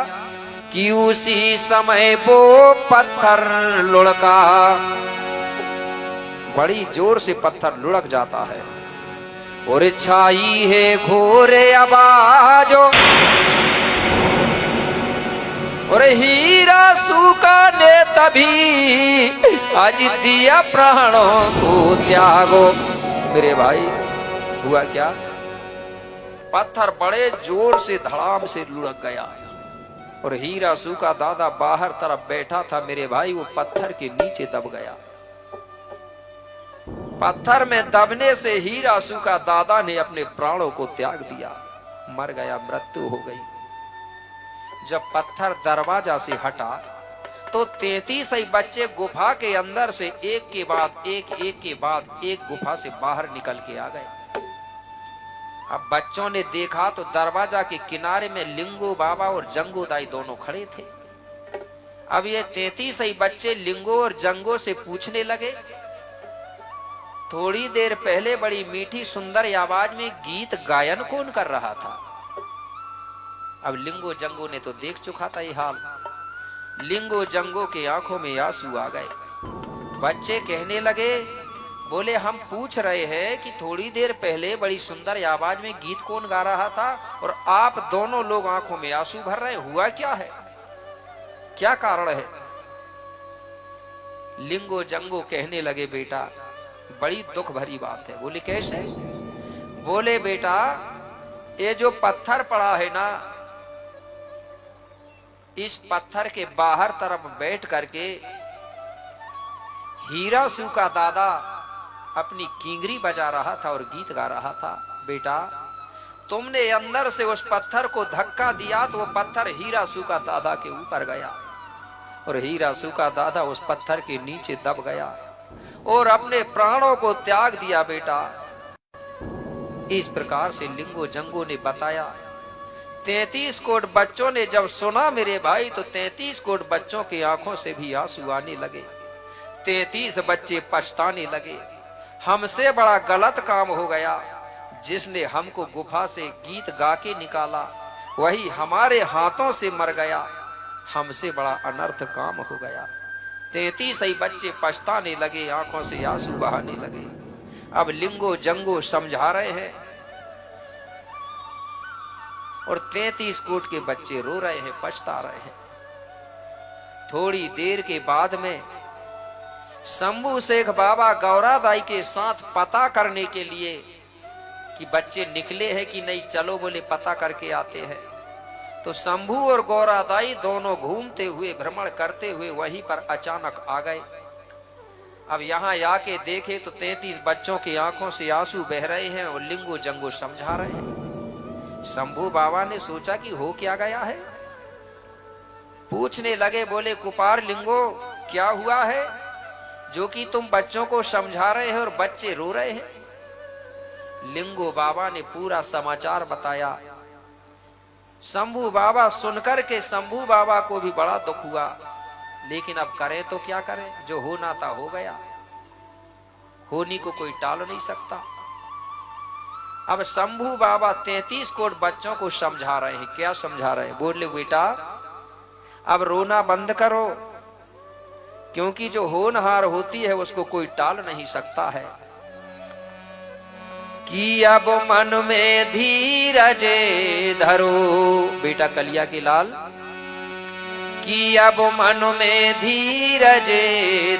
Speaker 1: कि उसी समय वो पत्थर लुढ़का। बड़ी जोर से पत्थर लुढ़क जाता है और छाई है घोर आवाजो और हीरा सूका ने तभी आज दिया प्राणों को त्यागो। मेरे भाई हुआ क्या, पत्थर बड़े जोर से धड़ाम से लुढ़क गया और हीरा सूका दादा बाहर तरफ बैठा था मेरे भाई, वो पत्थर के नीचे दब गया। पत्थर में दबने से हीरा सूका दादा ने अपने प्राणों को त्याग दिया, मर गया, मृत्यु हो गई। जब पत्थर दरवाजा से हटा तो 33 बच्चे गुफा के अंदर से एक के बाद एक के बाद एक गुफा से बाहर निकल के आ गए। अब बच्चों ने देखा तो दरवाजा के किनारे में लिंगो बाबा और जंगो दाई दोनों खड़े थे। अब ये 33 ही बच्चे लिंगो और जंगो से पूछने लगे, थोड़ी देर पहले बड़ी मीठी सुंदर आवाज में गीत गायन कौन कर रहा था? अब लिंगो जंगो ने तो देख चुका था ये हाल। लिंगो जंगो के आंखों में आंसू आ गए। बच्चे कहने लगे, बोले हम पूछ रहे हैं कि थोड़ी देर पहले बड़ी सुंदर आवाज में गीत कौन गा रहा था और आप दोनों लोग आंखों में आंसू भर रहे, हुआ क्या है, क्या कारण है? लिंगो जंगो कहने लगे, बेटा बड़ी दुख भरी बात है। बोले कैसे? बोले बेटा ये जो पत्थर पड़ा है ना, इस पत्थर के बाहर तरफ बैठ करके हीरासू का दादा अपनी कींगरी बजा रहा था और गीत गा रहा था। बेटा तुमने अंदर से उस पत्थर को धक्का दिया तो वो पत्थर हीरासू का दादा के ऊपर गया और हीरासू का दादा उस पत्थर के नीचे दब गया और अपने प्राणों को त्याग दिया। बेटा इस प्रकार से लिंगो जंगो ने बताया। 33 कोट बच्चों ने जब सुना मेरे भाई, तो 33 कोट बच्चों की आंखों से भी आंसू आने लगे। 33 बच्चे पछताने लगे, हमसे बड़ा गलत काम हो गया। जिसने हमको गुफा से गीत गा के निकाला वही हमारे हाथों से मर गया, हमसे बड़ा अनर्थ काम हो गया। 33 ही बच्चे पछताने लगे, आंखों से आंसू बहाने लगे। अब लिंगो जंगो समझा रहे हैं और 33 कोट के बच्चे रो रहे हैं, पछता रहे हैं। थोड़ी देर के बाद में शंभू शेख बाबा गौरादाई के साथ पता करने के लिए कि बच्चे निकले हैं कि नहीं, चलो बोले पता करके आते हैं। तो शंभू और गौरादाई दोनों घूमते हुए भ्रमण करते हुए वहीं पर अचानक आ गए। अब यहाँ आके देखे तो 33 बच्चों की आंखों से आंसू बह रहे हैं और लिंगो जंगो समझा रहे हैं। शंभू बाबा ने सोचा कि हो क्या गया है, पूछने लगे। बोले कुपार लिंगो क्या हुआ है जो कि तुम बच्चों को समझा रहे हैं और बच्चे रो रहे हैं? लिंगो बाबा ने पूरा समाचार बताया। शंभू बाबा सुनकर के शंभू बाबा को भी बड़ा दुख हुआ, लेकिन अब करें तो क्या करें, जो होना था हो गया, होनी को कोई टाल नहीं सकता। अब शंभू बाबा 33 कोट बच्चों को समझा रहे हैं। क्या समझा रहे हैं? बोले बेटा अब रोना बंद करो, क्योंकि जो होनहार होती है उसको कोई टाल नहीं सकता है। कि अब मन में धीरज धरो, बेटा कलिया के लाल, कि अब मन में धीरज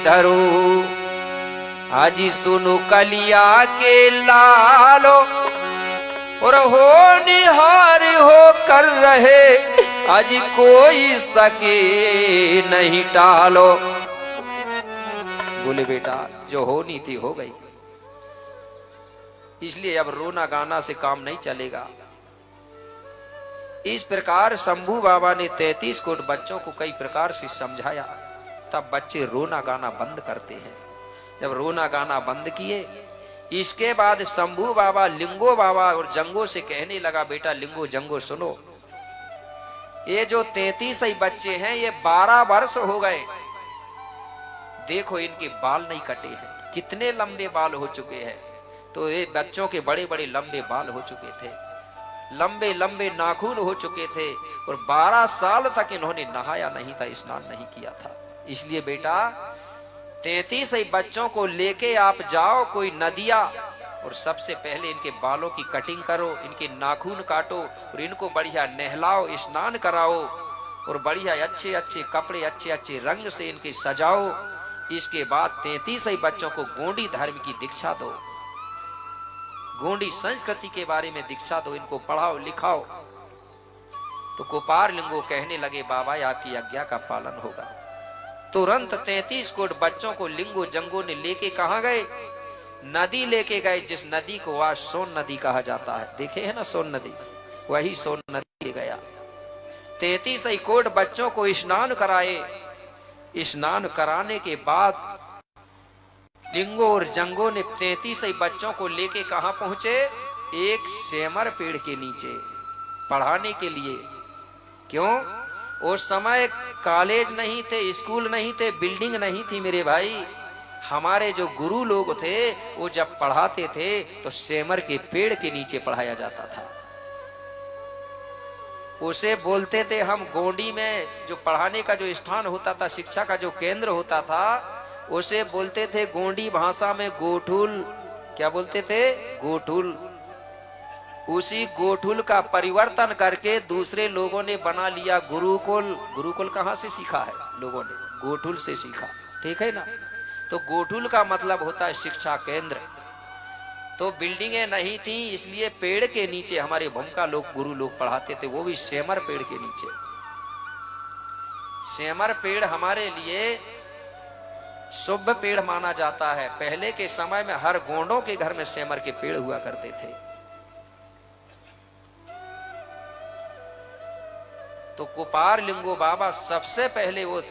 Speaker 1: धरो, आज सुनो कलिया के लालो, और होनहार हो कर रहे आज कोई सके नहीं टालो। बोले बेटा जो होनी थी हो गई, इसलिए अब रोना गाना से काम नहीं चलेगा। इस प्रकार शंभू बाबा ने 33 कोट बच्चों को कई प्रकार से समझाया, तब बच्चे रोना गाना बंद करते हैं। जब रोना गाना बंद किए, इसके बाद शंभू बाबा लिंगो बाबा और जंगो से कहने लगा, बेटा लिंगो जंगो सुनो, ये जो 33 ही बच्चे हैं ये 12 वर्ष हो गए, देखो इनके बाल नहीं कटे हैं, कितने लंबे बाल हो चुके हैं। तो ये बच्चों के बड़े बड़े लंबे बाल हो चुके थे, लंबे लंबे नाखून हो चुके थे, और 12 साल तक इन्होंने नहाया नहीं था, स्नान नहीं किया था। इसलिए बेटा 33 ही बच्चों को लेके आप जाओ कोई नदिया, और सबसे पहले इनके बालों की कटिंग करो, इनके नाखून काटो और इनको बढ़िया नहलाओ, स्नान कराओ, और बढ़िया अच्छे अच्छे कपड़े अच्छे अच्छे रंग से इनके सजाओ। इसके बाद 33 ही बच्चों को गोंडी धर्म की दीक्षा दो, गोंडी संस्कृति के बारे में दीक्षा दो, इनको पढ़ाओ लिखाओ। तो कुपार लिंगो कहने लगे, बाबा आपकी आज्ञा का पालन होगा। तुरंत 33 कोट बच्चों को लिंगो जंगो ने लेके कहां गए? नदी लेके गए, जिस नदी को आज सोन नदी कहा जाता है। देखे है ना सोन नदी, वही सोन नदी ले गया। 33 कोट बच्चों को स्नान कराए। स्नान कराने के बाद लिंगो और जंगो ने 33 बच्चों को लेके कहां पहुंचे? एक सेमर पेड़ के नीचे पढ़ाने के लिए। क्यों? उस समय कॉलेज नहीं थे, स्कूल नहीं थे, बिल्डिंग नहीं थी मेरे भाई। हमारे जो गुरु लोग थे वो जब पढ़ाते थे तो सेमर के पेड़ के नीचे पढ़ाया जाता था। उसे बोलते थे हम गोंडी में जो पढ़ाने का जो स्थान होता था, शिक्षा का जो केंद्र होता था, उसे बोलते थे गोंडी भाषा में गोठुल। क्या बोलते थे? गोठुल। उसी गोठुल का परिवर्तन करके दूसरे लोगों ने बना लिया गुरुकुल। गुरुकुल कहां से सीखा है लोगों ने? गोठुल से सीखा, ठीक है ना। तो गोठुल का मतलब होता है शिक्षा केंद्र। तो बिल्डिंगें नहीं थी, इसलिए पेड़ के नीचे हमारे भूमिका लोग, गुरु लोग पढ़ाते थे, वो भी सेमर पेड़ के नीचे। सेमर पेड़ हमारे लिए शुभ पेड़ माना जाता है। पहले के समय में हर गोंडों के घर में सेमर के पेड़ हुआ करते थे। तो कुपार लिंगो बाबा सबसे पहले वो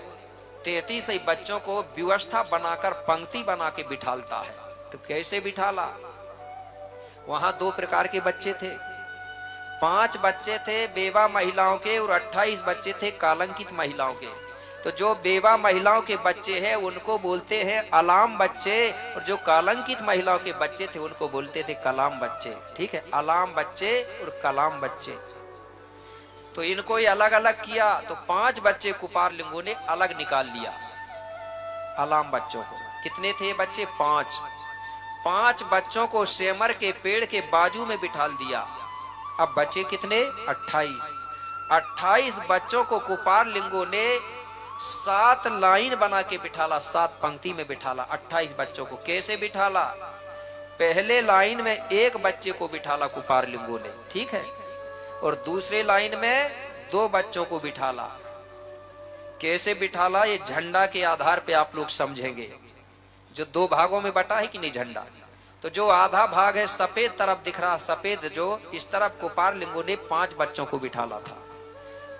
Speaker 1: 33 बच्चों को व्यवस्था बनाकर पंक्ति बना के बिठालता है। तो कैसे बिठाला? वहां 2 प्रकार के बच्चे थे। 5 बच्चे थे बेवा महिलाओं के और 28 बच्चे थे कालंकित महिलाओं के। तो जो बेवा महिलाओं के बच्चे हैं उनको बोलते हैं अलाम बच्चे, और जो कालंकित महिलाओं के बच्चे थे उनको बोलते थे कलाम बच्चे। ठीक है, अलाम बच्चे और कलाम बच्चे। तो इनको ये अलग अलग किया। तो 5 बच्चे कुपार लिंगों ने अलग निकाल लिया अलाम बच्चों को। कितने थे बच्चे? 5। 5 बच्चों को सेमर के पेड़ के बाजू में बिठाल दिया। अब बचे कितने? 28। 28 बच्चों को कुपार लिंगों ने 7 लाइन बना के बिठाला, 7 पंक्ति में बिठाला 28 बच्चों को। कैसे बिठाला? पहले लाइन में 1 बच्चे को बिठाला कुपार लिंगों ने, ठीक है, और दूसरे लाइन में 2 बच्चों को बिठाला। कैसे बिठाला? ये झंडा के आधार पे आप लोग समझेंगे। जो 2 भागों में बटा है कि नहीं झंडा, तो जो आधा भाग है सफेद तरफ दिख रहा, सफेद जो इस तरफ कुपार लिंगों ने 5 बच्चों को बिठाला था,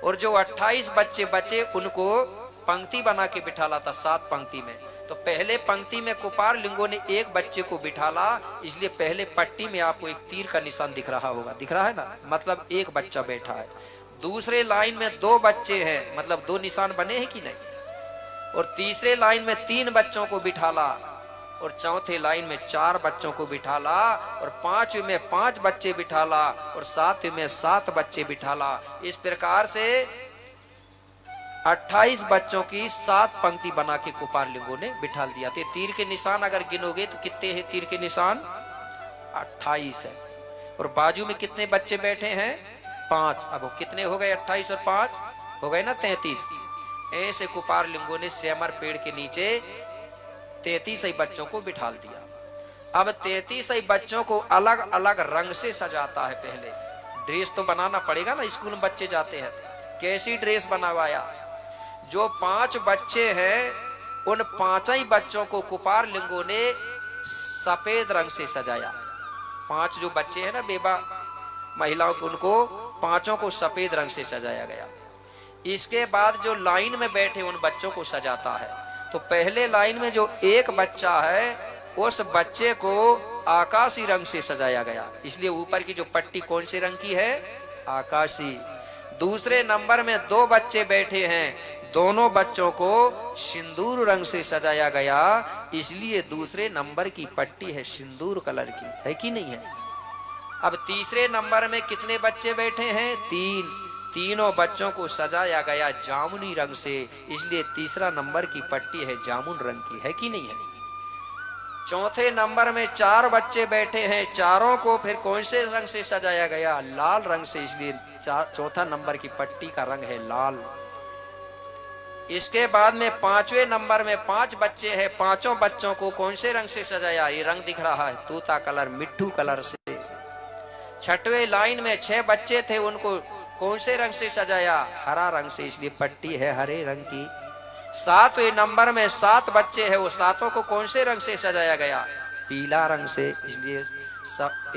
Speaker 1: और जो 28 बच्चे बचे उनको पंक्ति बना के बिठाला था 7 पंक्ति में। तो पहले पंक्ति में कुपार लिंगों ने 1 बच्चे को बिठाला, इसलिए पहले पट्टी में आपको एक तीर का निशान दिख रहा होगा, दिख रहा है ना, मतलब 1 बच्चा बैठा है। दूसरे लाइन में 2 बच्चे हैं, मतलब 2 निशान बने हैं कि नहीं, और तीसरे लाइन में 3 बच्चों को बिठाला, और चौथे लाइन में 4 बच्चों को बिठाला, और 5वें में 5 बच्चे बिठाला, और 7वें में 7 बच्चे बिठाला। इस प्रकार से 28 बच्चों की 7 पंक्ति बना के कुपार लिंगों ने बिठाल दिया। तो तीर के निशान अगर गिनोगे तो कितने हैं तीर के निशान? 28 है। और बाजू में कितने बच्चे बैठे हैं? 5। अब वो कितने हो गए? 28 और 5 हो गए ना 33। ऐसे कुपार लिंगों ने सेमर पेड़ के नीचे 33 बच्चों को बिठाल दिया। अब 33 बच्चों को अलग अलग रंग से सजाता है। पहले ड्रेस तो बनाना पड़ेगा ना, स्कूल में बच्चे जाते हैं। कैसी ड्रेस बनवाया? जो 5 बच्चे हैं उन 5 ही बच्चों को कुपार लिंगों ने सफेद रंग से सजाया। 5 जो बच्चे हैं ना बेबा महिलाओं के, उनको 5 को सफेद रंग से सजाया गया। इसके बाद जो लाइन में बैठे उन बच्चों को सजाता है। तो पहले लाइन में जो 1 बच्चा है उस बच्चे को आकाशी रंग से सजाया गया, इसलिए ऊपर की जो पट्टी कौन से रंग की है? आकाशी। दूसरे नंबर में 2 बच्चे बैठे हैं, दोनों बच्चों को सिंदूर रंग से सजाया गया, इसलिए दूसरे नंबर की पट्टी है सिंदूर कलर की, है कि नहीं है? अब तीसरे नंबर में कितने बच्चे बैठे हैं? 3। तीनों बच्चों को सजाया गया जामुनी रंग से, इसलिए तीसरा नंबर की पट्टी है जामुन रंग की, है कि नहीं है? चौथे नंबर में 4 बच्चे बैठे हैं, चारों को फिर कौन से रंग से सजाया गया? लाल रंग से, इसलिए चौथा नंबर की पट्टी का रंग है लाल। इसके बाद में 5वें नंबर में 5 बच्चे हैं, 5 बच्चों को कौन से रंग से सजाया? ये रंग दिख रहा है तोता कलर, मिट्टू कलर से। 6वें लाइन में 6 बच्चे थे, उनको कौन से रंग से सजाया? हरा रंग से, इसलिए पट्टी है हरे रंग की। 7वें नंबर में 7 बच्चे हैं, वो 7 को कौन से रंग से सजाया गया? पीला रंग से, इसलिए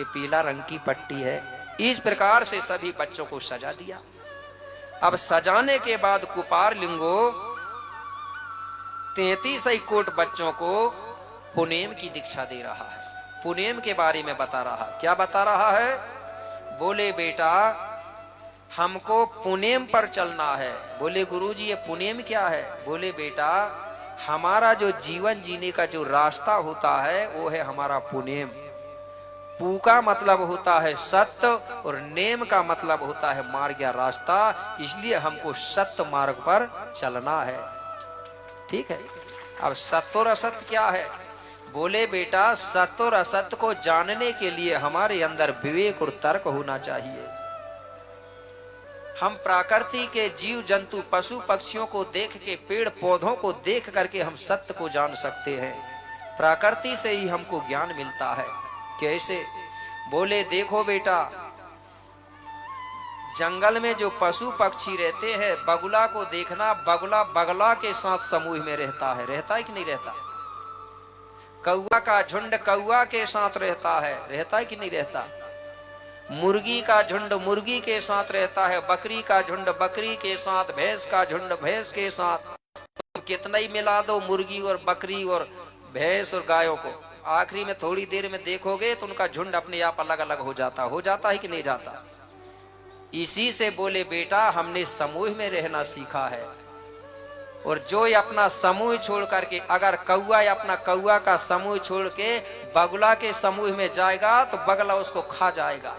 Speaker 1: पीला रंग की पट्टी है। इस प्रकार से सभी बच्चों को सजा दिया। अब सजाने के बाद कुपार लिंगो 33 कोट बच्चों को पुनेम की दीक्षा दे रहा है। पुनेम के बारे में बता रहा। क्या बता रहा है? बोले बेटा हमको पुनेम पर चलना है। बोले गुरुजी ये पुनेम क्या है? बोले बेटा हमारा जो जीवन जीने का जो रास्ता होता है वो है हमारा पुनेम। पू का मतलब होता है सत्य और नेम का मतलब होता है मार्ग या रास्ता, इसलिए हमको सत्य मार्ग पर चलना है। ठीक है। अब सत्य और असत्य क्या है? बोले बेटा सत्य और असत्य को जानने के लिए हमारे अंदर विवेक और तर्क होना चाहिए। हम प्रकृति के जीव जंतु पशु पक्षियों को देख के, पेड़ पौधों को देख करके हम सत्य को जान सकते हैं। प्रकृति से ही हमको ज्ञान मिलता है। कैसे? बोले देखो बेटा जंगल में जो पशु पक्षी रहते हैं, बगुला को देखना, बगुला बगला के साथ समूह में रहता है। रहता है कि नहीं रहता? कौवा का झुंड कौवा के साथ रहता है कि नहीं रहता? मुर्गी का झुंड मुर्गी के साथ रहता है, बकरी का झुंड बकरी के साथ, भैंस का झुंड भैंस के साथ। तुम कितना ही मिला दो मुर्गी और बकरी और भैंस और गायों को, आखिरी में थोड़ी देर में देखोगे तो उनका झुंड अपने आप अलग अलग हो जाता है कि नहीं जाता? इसी से बोले बेटा हमने समूह में रहना सीखा है। और जो अपना समूह छोड़ करके, अगर कौवा अपना कौवा का समूह छोड़ के बगुला के समूह में जाएगा तो बगला उसको खा जाएगा,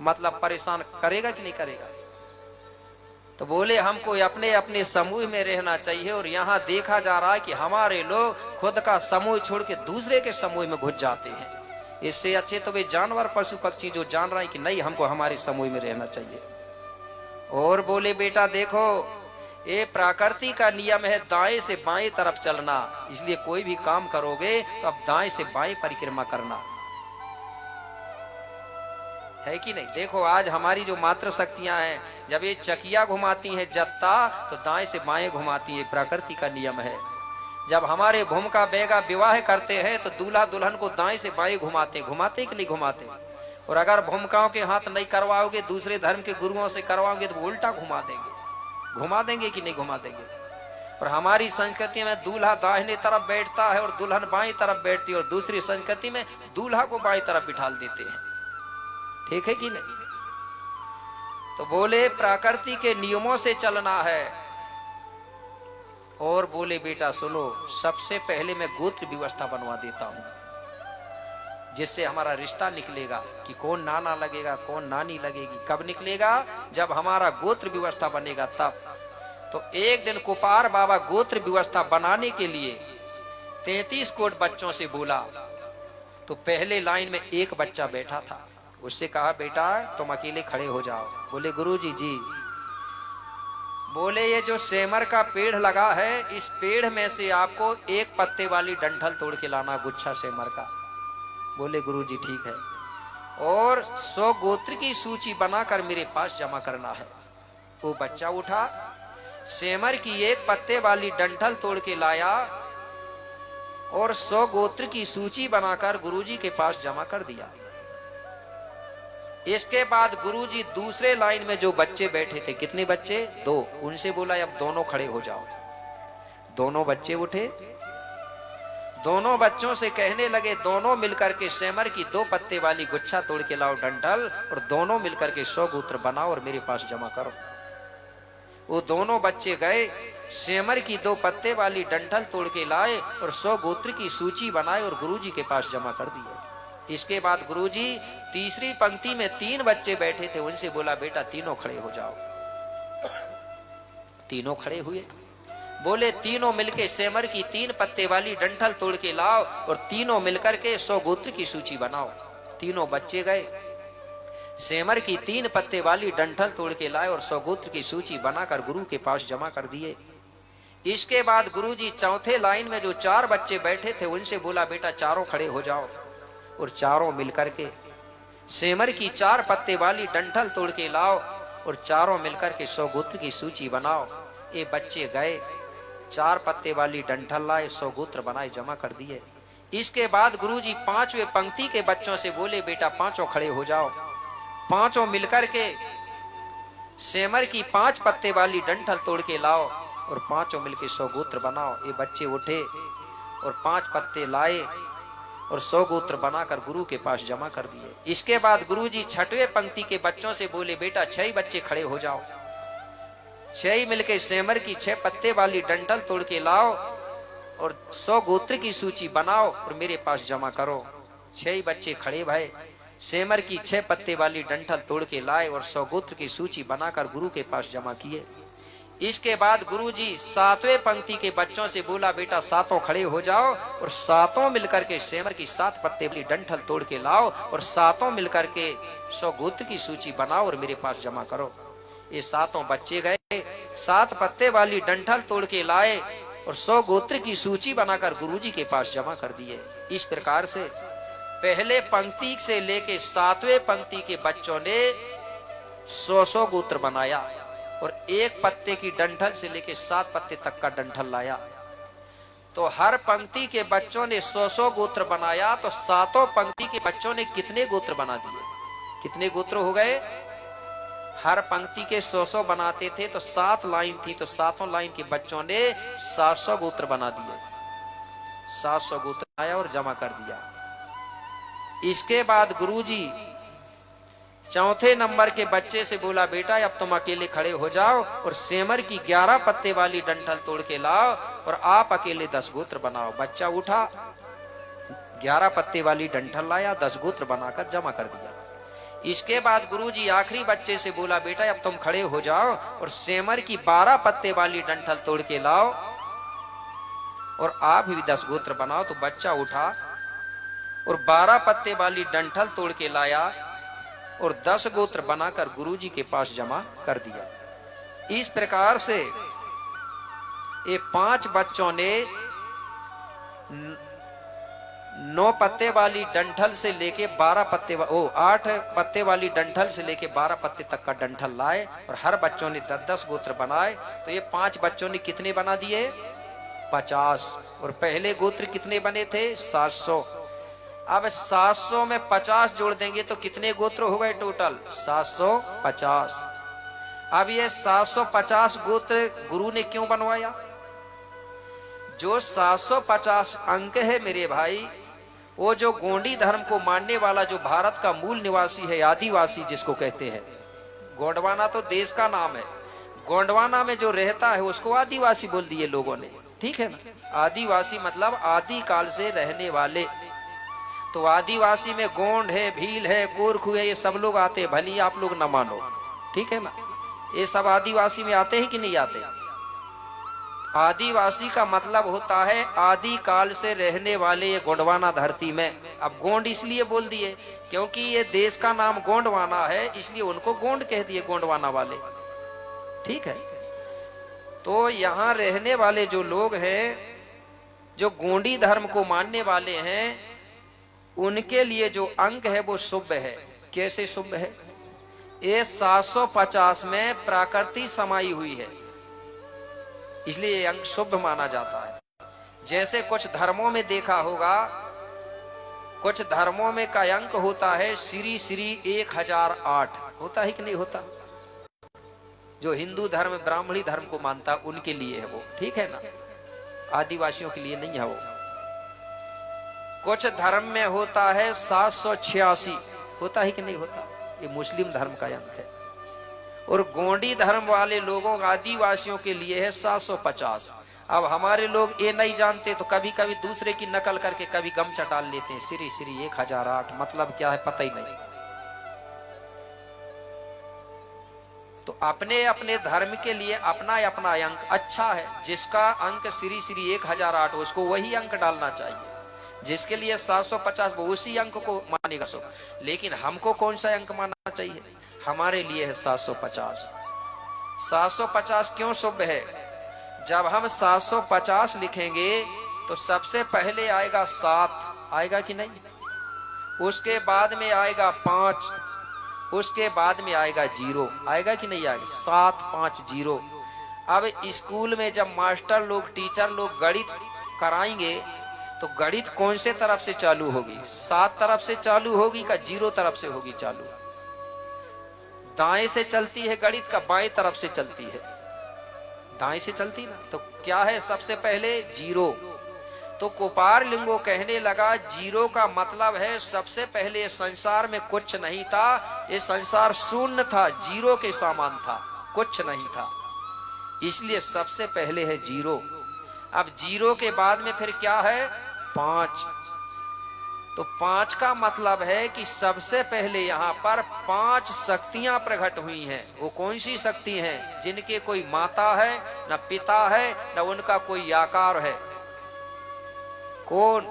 Speaker 1: मतलब परेशान करेगा कि नहीं करेगा? तो बोले हमको अपने अपने समूह में रहना चाहिए। और यहाँ देखा जा रहा है कि हमारे लोग खुद का समूह छोड़ के दूसरे के समूह में घुस जाते हैं। इससे अच्छे तो वे जानवर पशु पक्षी जो जान रहे हैं कि नहीं हमको हमारे समूह में रहना चाहिए। और बोले बेटा देखो ये प्रकृति का नियम है दाएं से बाएं तरफ चलना, इसलिए कोई भी काम करोगे तो अब दाएं से बाएं परिक्रमा करना है कि नहीं? देखो आज हमारी जो मात्र शक्तियां हैं, जब ये चकिया घुमाती हैं जत्ता तो दाएं से बाएं घुमाती है, प्रकृति का नियम है। जब हमारे भूमिका बेगा विवाह करते हैं तो दूल्हा दुल्हन को दाएं से बाएं घुमाते कि नहीं घुमाते? और अगर भूमिकाओं के हाथ नहीं करवाओगे, दूसरे धर्म के गुरुओं से करवाओगे तो उल्टा घुमा देंगे कि नहीं घुमा देंगे? और हमारी संस्कृति में दूल्हा दाहिने तरफ बैठता है और दुल्हन बाएं तरफ बैठती है, और दूसरी संस्कृति में दूल्हा को बाएं तरफ बिठा देते हैं। ठीक है कि नहीं? तो बोले प्रकृति के नियमों से चलना है। और बोले बेटा सुनो, सबसे पहले मैं गोत्र व्यवस्था बनवा देता हूं, जिससे हमारा रिश्ता निकलेगा कि कौन नाना लगेगा कौन नानी लगेगी। कब निकलेगा? जब हमारा गोत्र व्यवस्था बनेगा तब। तो एक दिन कुपार बाबा गोत्र व्यवस्था बनाने के लिए 33 कोट बच्चों से बोला। तो पहले लाइन में एक बच्चा बैठा था, उससे कहा बेटा तुम अकेले खड़े हो जाओ। बोले गुरुजी जी। बोले ये जो सेमर का पेड़ लगा है, इस पेड़ में से आपको एक पत्ते वाली डंठल तोड़ के लाना, गुच्छा सेमर का। बोले गुरुजी ठीक है। और 100 गोत्र की सूची बनाकर मेरे पास जमा करना है। वो बच्चा उठा, सेमर की एक पत्ते वाली डंठल तोड़ के लाया और 100 गोत्र की सूची बनाकर गुरुजी के पास जमा कर दिया। इसके बाद गुरुजी दूसरे लाइन में जो बच्चे बैठे थे, कितने बच्चे? 2, उनसे बोला अब दोनों खड़े हो जाओ। दोनों बच्चे उठे, दोनों बच्चों से कहने लगे दोनों मिलकर के सेमर की 2 पत्ते वाली गुच्छा तोड़ के लाओ डंठल, और दोनों मिलकर के 100 गोत्र बनाओ और मेरे पास जमा करो। वो दोनों बच्चे गए, सेमर की 2 पत्ते वाली डंठल तोड़ के लाए और 100 गोत्र की सूची बनाए और गुरुजी के पास जमा कर दिए। इसके बाद गुरुजी तीसरी पंक्ति में 3 बच्चे बैठे थे, उनसे बोला बेटा तीनों खड़े हो जाओ। तीनों खड़े हुए। बोले तीनों मिलके सेमर की 3 पत्ते वाली डंठल तोड़ के लाओ और तीनों मिलकर के 100 गोत्र की सूची बनाओ। तीनों बच्चे गए, सेमर की 3 पत्ते वाली डंठल तोड़ के लाए और 100 गोत्र की सूची बनाकर गुरु के पास जमा कर दिए। इसके बाद गुरुजी चौथे लाइन में जो 4 बच्चे बैठे थे, उनसे बोला बेटा चारों खड़े हो जाओ, और चारों मिलकर के सेमर की 4 पत्ते वाली डंठल तोड़ के लाओ और चारों मिलकर के 100 गोत्र की सूची बनाओ। ये बच्चे गए, 4 पत्ते वाली डंठल लाए, 100 गोत्र बनाए, जमा कर दिए। इसके बाद गुरुजी 5वें पंक्ति के बच्चों से बोले बेटा पांचों खड़े हो जाओ। पांचों मिलकर के सेमर की 5 पत्ते वाली डंठल तोड़ के लाओ और पांचों मिलकर 100 गोत्र बनाओ। ये बच्चे उठे और 5 पत्ते लाए और 100 गोत्र बनाकर गुरु के पास जमा कर दिए। इसके बाद गुरुजी छठवें पंक्ति के बच्चों से बोले, बेटा 6 बच्चे खड़े हो जाओ, 6 मिलकर सेमर की 6 पत्ते वाली डंठल तोड़ के लाओ और 100 गोत्र की सूची बनाओ और मेरे पास जमा करो। 6 बच्चे खड़े भये, सेमर की 6 पत्ते वाली डंठल तोड़ के लाए और 100 गोत्र की सूची बनाकर गुरु के पास जमा किए। इसके बाद गुरुजी 7वें पंक्ति के बच्चों से बोला, बेटा 7 खड़े हो जाओ और 7 मिलकर के सेमर की 7 पत्ते वाली डंठल तोड़ के लाओ और 7 मिलकर के 100 गोत्र की सूची बनाओ और मेरे पास जमा करो। ये 7 बच्चे गए, 7 पत्ते वाली डंठल तोड़ के लाए और 100 गोत्र की सूची बनाकर गुरुजी के पास जमा कर दिए। इस प्रकार से पहले पंक्ति से लेके 7वें पंक्ति के बच्चों ने 100 गोत्र बनाया और 1 पत्ते की डंठल से लेके 7 पत्ते तक का डंठल लाया। तो हर पंक्ति के बच्चों ने 100 गोत्र बनाया। तो 7 पंक्ति के बच्चों ने कितने गोत्र बना दिए? कितने गोत्र हो गए? हर पंक्ति के 100 बनाते थे तो 7 लाइन थी, तो 7 लाइन के बच्चों ने 700 गोत्र बना दिए। 700 गोत्र आया और जमा कर दिया। इसके बाद गुरुजी चौथे नंबर के बच्चे से बोला, बेटा अब तुम अकेले खड़े हो जाओ और सेमर की 11 पत्ते वाली डंठल तोड़ के लाओ और आप अकेले 10 गोत्र बनाओ। बच्चा उठा, 11 पत्ते वाली डंठल लाया, 10 गोत्र बनाकर जमा कर दिया। इसके बाद गुरुजी आखिरी बच्चे से बोला, बेटा अब तुम खड़े हो जाओ और सेमर की 12 पत्ते वाली डंठल तोड़ के लाओ और आप भी 10 गोत्र बनाओ। तो बच्चा उठा और 12 पत्ते वाली डंठल तोड़ के लाया और 10 गोत्र बनाकर गुरुजी के पास जमा कर दिया। इस प्रकार से ये 5 बच्चों ने 9 पत्ते वाली डंठल से लेके 8 पत्ते वाली डंठल से लेके 12 पत्ते तक का डंठल लाए और हर बच्चों ने 10-10 गोत्र बनाए। तो ये 5 बच्चों ने कितने बना दिए? 50। और पहले गोत्र कितने बने थे? 700। अब 700 में 50 जोड़ देंगे तो कितने गोत्र हो गए टोटल? 750। अब ये 750 गोत्र गुरु ने क्यों बनवाया? जो 750 अंक है मेरे भाई, वो जो गोंडी धर्म को मानने वाला जो भारत का मूल निवासी है, आदिवासी जिसको कहते हैं, गोंडवाना तो देश का नाम है, गोंडवाना में जो रहता है उसको आदिवासी बोल दिए लोगों ने, ठीक है ना। आदिवासी मतलब आदि काल से रहने वाले। तो आदिवासी में गोंड है, भील है, गोरखू है, ये सब लोग आते हैं, भली आप लोग न मानो, ठीक है ना। ये सब आदिवासी में आते हैं कि नहीं आते? आदिवासी का मतलब होता है आदि काल से रहने वाले ये गोंडवाना धरती में। अब गोंड इसलिए बोल दिए क्योंकि ये देश का नाम गोंडवाना है, इसलिए उनको गोंड कह दिए, गोंडवाना वाले, ठीक है। तो यहाँ रहने वाले जो लोग हैं, जो गोंडी धर्म को मानने वाले हैं, उनके लिए जो अंक है वो शुभ है। कैसे शुभ है? ये 750 में प्रकृति समाई हुई है, इसलिए ये अंक शुभ माना जाता है। जैसे कुछ धर्मों में देखा होगा, कुछ धर्मों में का अंक होता है श्री श्री 1008, होता है कि नहीं होता? जो हिंदू धर्म ब्राह्मणी धर्म को मानता उनके लिए है वो, ठीक है ना, आदिवासियों के लिए नहीं है वो। कुछ धर्म में होता है 786, होता है कि नहीं होता? ये मुस्लिम धर्म का अंक है। और गोंडी धर्म वाले लोगों आदिवासियों के लिए है 750। अब हमारे लोग ये नहीं जानते तो कभी कभी दूसरे की नकल करके कभी गमछा डाल लेते हैं, श्री श्री 1008, मतलब क्या है पता ही नहीं। तो अपने अपने धर्म के लिए अपना अपना अंक अच्छा है। जिसका अंक श्री श्री 1008 उसको वही अंक डालना चाहिए, जिसके लिए 750 वो उसी अंक को मानेगा सब। लेकिन हमको कौन सा अंक मानना चाहिए? हमारे लिए है 750। 750 क्यों शुभ है? जब हम 750 लिखेंगे तो सबसे पहले आएगा 7, आएगा कि नहीं? उसके बाद में आएगा 5, उसके बाद में आएगा 0, आएगा कि नहीं आएगा? 7 5 0। अब स्कूल में जब मास्टर लोग, टीचर लोग गणित कराएंगे तो गणित कौन से तरफ से चालू होगी? 7 तरफ से चालू होगी का 0 तरफ से होगी चालू? दाएं से चलती है गणित का बाएं तरफ से चलती है? दाएं से चलती ना। तो क्या है सबसे पहले? 0। तो कुपार लिंगो कहने लगा, जीरो का मतलब है सबसे पहले संसार में कुछ नहीं था, ये संसार शून्य था, जीरो के समान था, कुछ नहीं था, इसलिए सबसे पहले है जीरो। अब जीरो के बाद में फिर क्या है? 5। तो 5 का मतलब है कि सबसे पहले यहाँ पर 5 शक्तियां प्रकट हुई हैं। वो कौन सी शक्ति हैं? जिनके कोई माता है, न पिता है, न उनका कोई आकार है। कौन?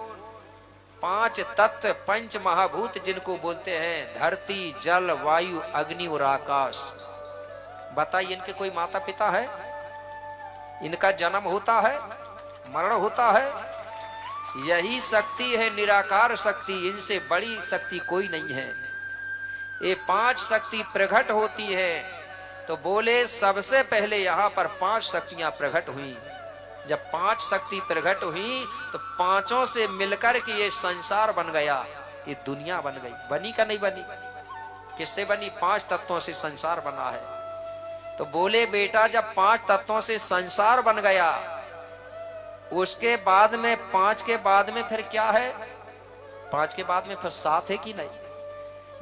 Speaker 1: 5 तत्व, पंच महाभूत जिनको बोलते हैं, धरती, जल, वायु, अग्नि और आकाश। बताइए, इनके कोई माता पिता है? इनका जन्म होता है, मरण होता है? यही शक्ति है निराकार शक्ति, इनसे बड़ी शक्ति कोई नहीं है। ये 5 शक्ति प्रकट होती है। तो बोले सबसे पहले यहाँ पर 5 शक्तियां प्रकट हुई। जब 5 शक्ति प्रकट हुई तो पांचों से मिलकर के ये संसार बन गया, ये दुनिया बन गई। बनी का नहीं बनी? किससे बनी? 5 तत्वों से संसार बना है। तो बोले बेटा, जब 5 तत्वों से संसार बन गया, उसके बाद में 5 के बाद में फिर क्या है? 5 के बाद में फिर 7 है कि नहीं?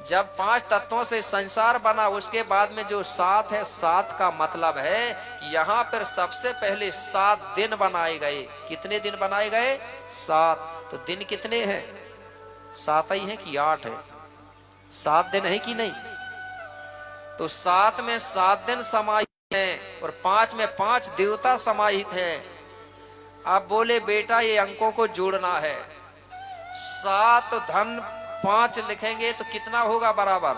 Speaker 1: जब 5 तत्वों से संसार बना, उसके बाद में जो 7 है, 7 का मतलब है कि यहाँ पर सबसे पहले 7 दिन बनाए गए। कितने दिन बनाए गए? 7। तो दिन कितने हैं? 7 ही है कि 8 है? 7 दिन है कि नहीं? तो 7 में 7 दिन समाहित हैं और 5 में 5 देवता समाहित हैं। अब बोले बेटा, ये अंकों को जोड़ना है। 7 धन 5 लिखेंगे तो कितना होगा बराबर?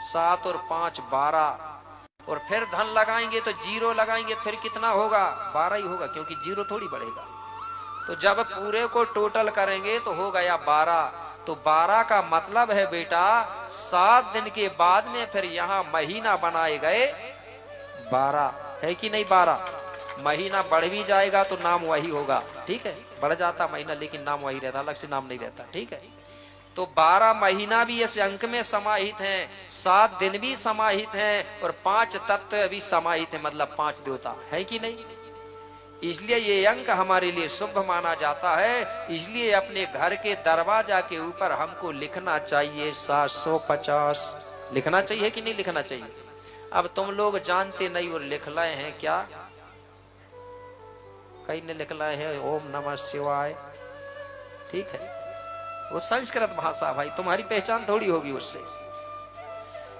Speaker 1: 7 और 5 12। और फिर धन लगाएंगे तो जीरो लगाएंगे, फिर कितना होगा? 12 ही होगा, क्योंकि जीरो थोड़ी बढ़ेगा। तो जब पूरे को टोटल करेंगे तो हो गया 12। तो 12 का मतलब है बेटा, 7 दिन के बाद में फिर यहाँ महीना बनाए गए 12, है कि नहीं? 12 महीना बढ़ भी जाएगा तो नाम वही होगा, ठीक है? बढ़ जाता महीना लेकिन नाम वही रहता, अलग से नाम नहीं रहता, ठीक है? तो 12 महीना भी इस अंक में समाहित हैं, 7 दिन भी समाहित हैं और 5 तत्व भी समाहित हैं, मतलब 5 देवता, है कि नहीं? इसलिए ये अंक हमारे लिए शुभ माना जाता है। इसलिए अपने घर के दरवाजा के ऊपर हमको लिखना चाहिए 750। लिखना चाहिए कि नहीं लिखना चाहिए? अब तुम लोग जानते नहीं और लिख लाए हैं क्या? कई ने लिख लाए हैं ओम नमः शिवाय, ठीक है? वो संस्कृत भाषा, भाई तुम्हारी पहचान थोड़ी होगी उससे।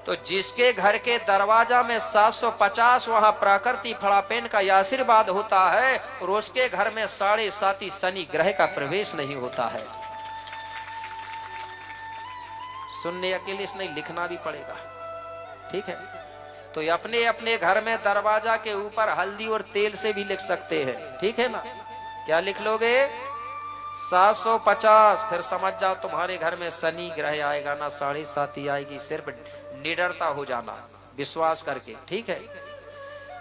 Speaker 1: तो जिसके घर के दरवाजा में 750 वहां प्राकृतिक फड़ापेन का आशीर्वाद होता है और उसके घर में 7.5 शनि ग्रह का प्रवेश नहीं होता है। सुनने अकेले से नहीं, लिखना भी पड़ेगा, ठीक है? तो अपने अपने घर में दरवाजा के ऊपर हल्दी और तेल से भी लिख सकते हैं, ठीक है ना? क्या लिख लोगे? 750। फिर समझ जाओ तुम्हारे घर में शनि ग्रह आएगा ना, 7.5 आएगी। सिर्फ निडरता हो जाना, विश्वास करके, ठीक है?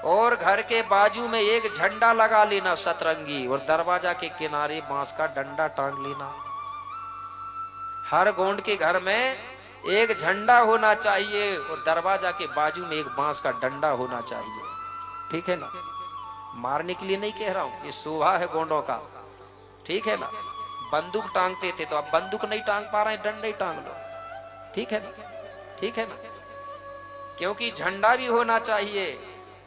Speaker 1: और घर के बाजू में एक झंडा लगा लेना सतरंगी, और दरवाजा के किनारे बांस का डंडा टांग लेना। हर गोंड के घर में एक झंडा होना चाहिए और दरवाजा के बाजू में एक बांस का डंडा होना चाहिए, ठीक है ना? मारने के लिए नहीं कह रहा हूं, ये शोभा है गोंडों का, ठीक है ना? बंदूक टांगते थे तो अब बंदूक नहीं टांग पा रहे, डंडा ही टांग लो, ठीक है ना? ठीक है ना? क्योंकि झंडा भी होना चाहिए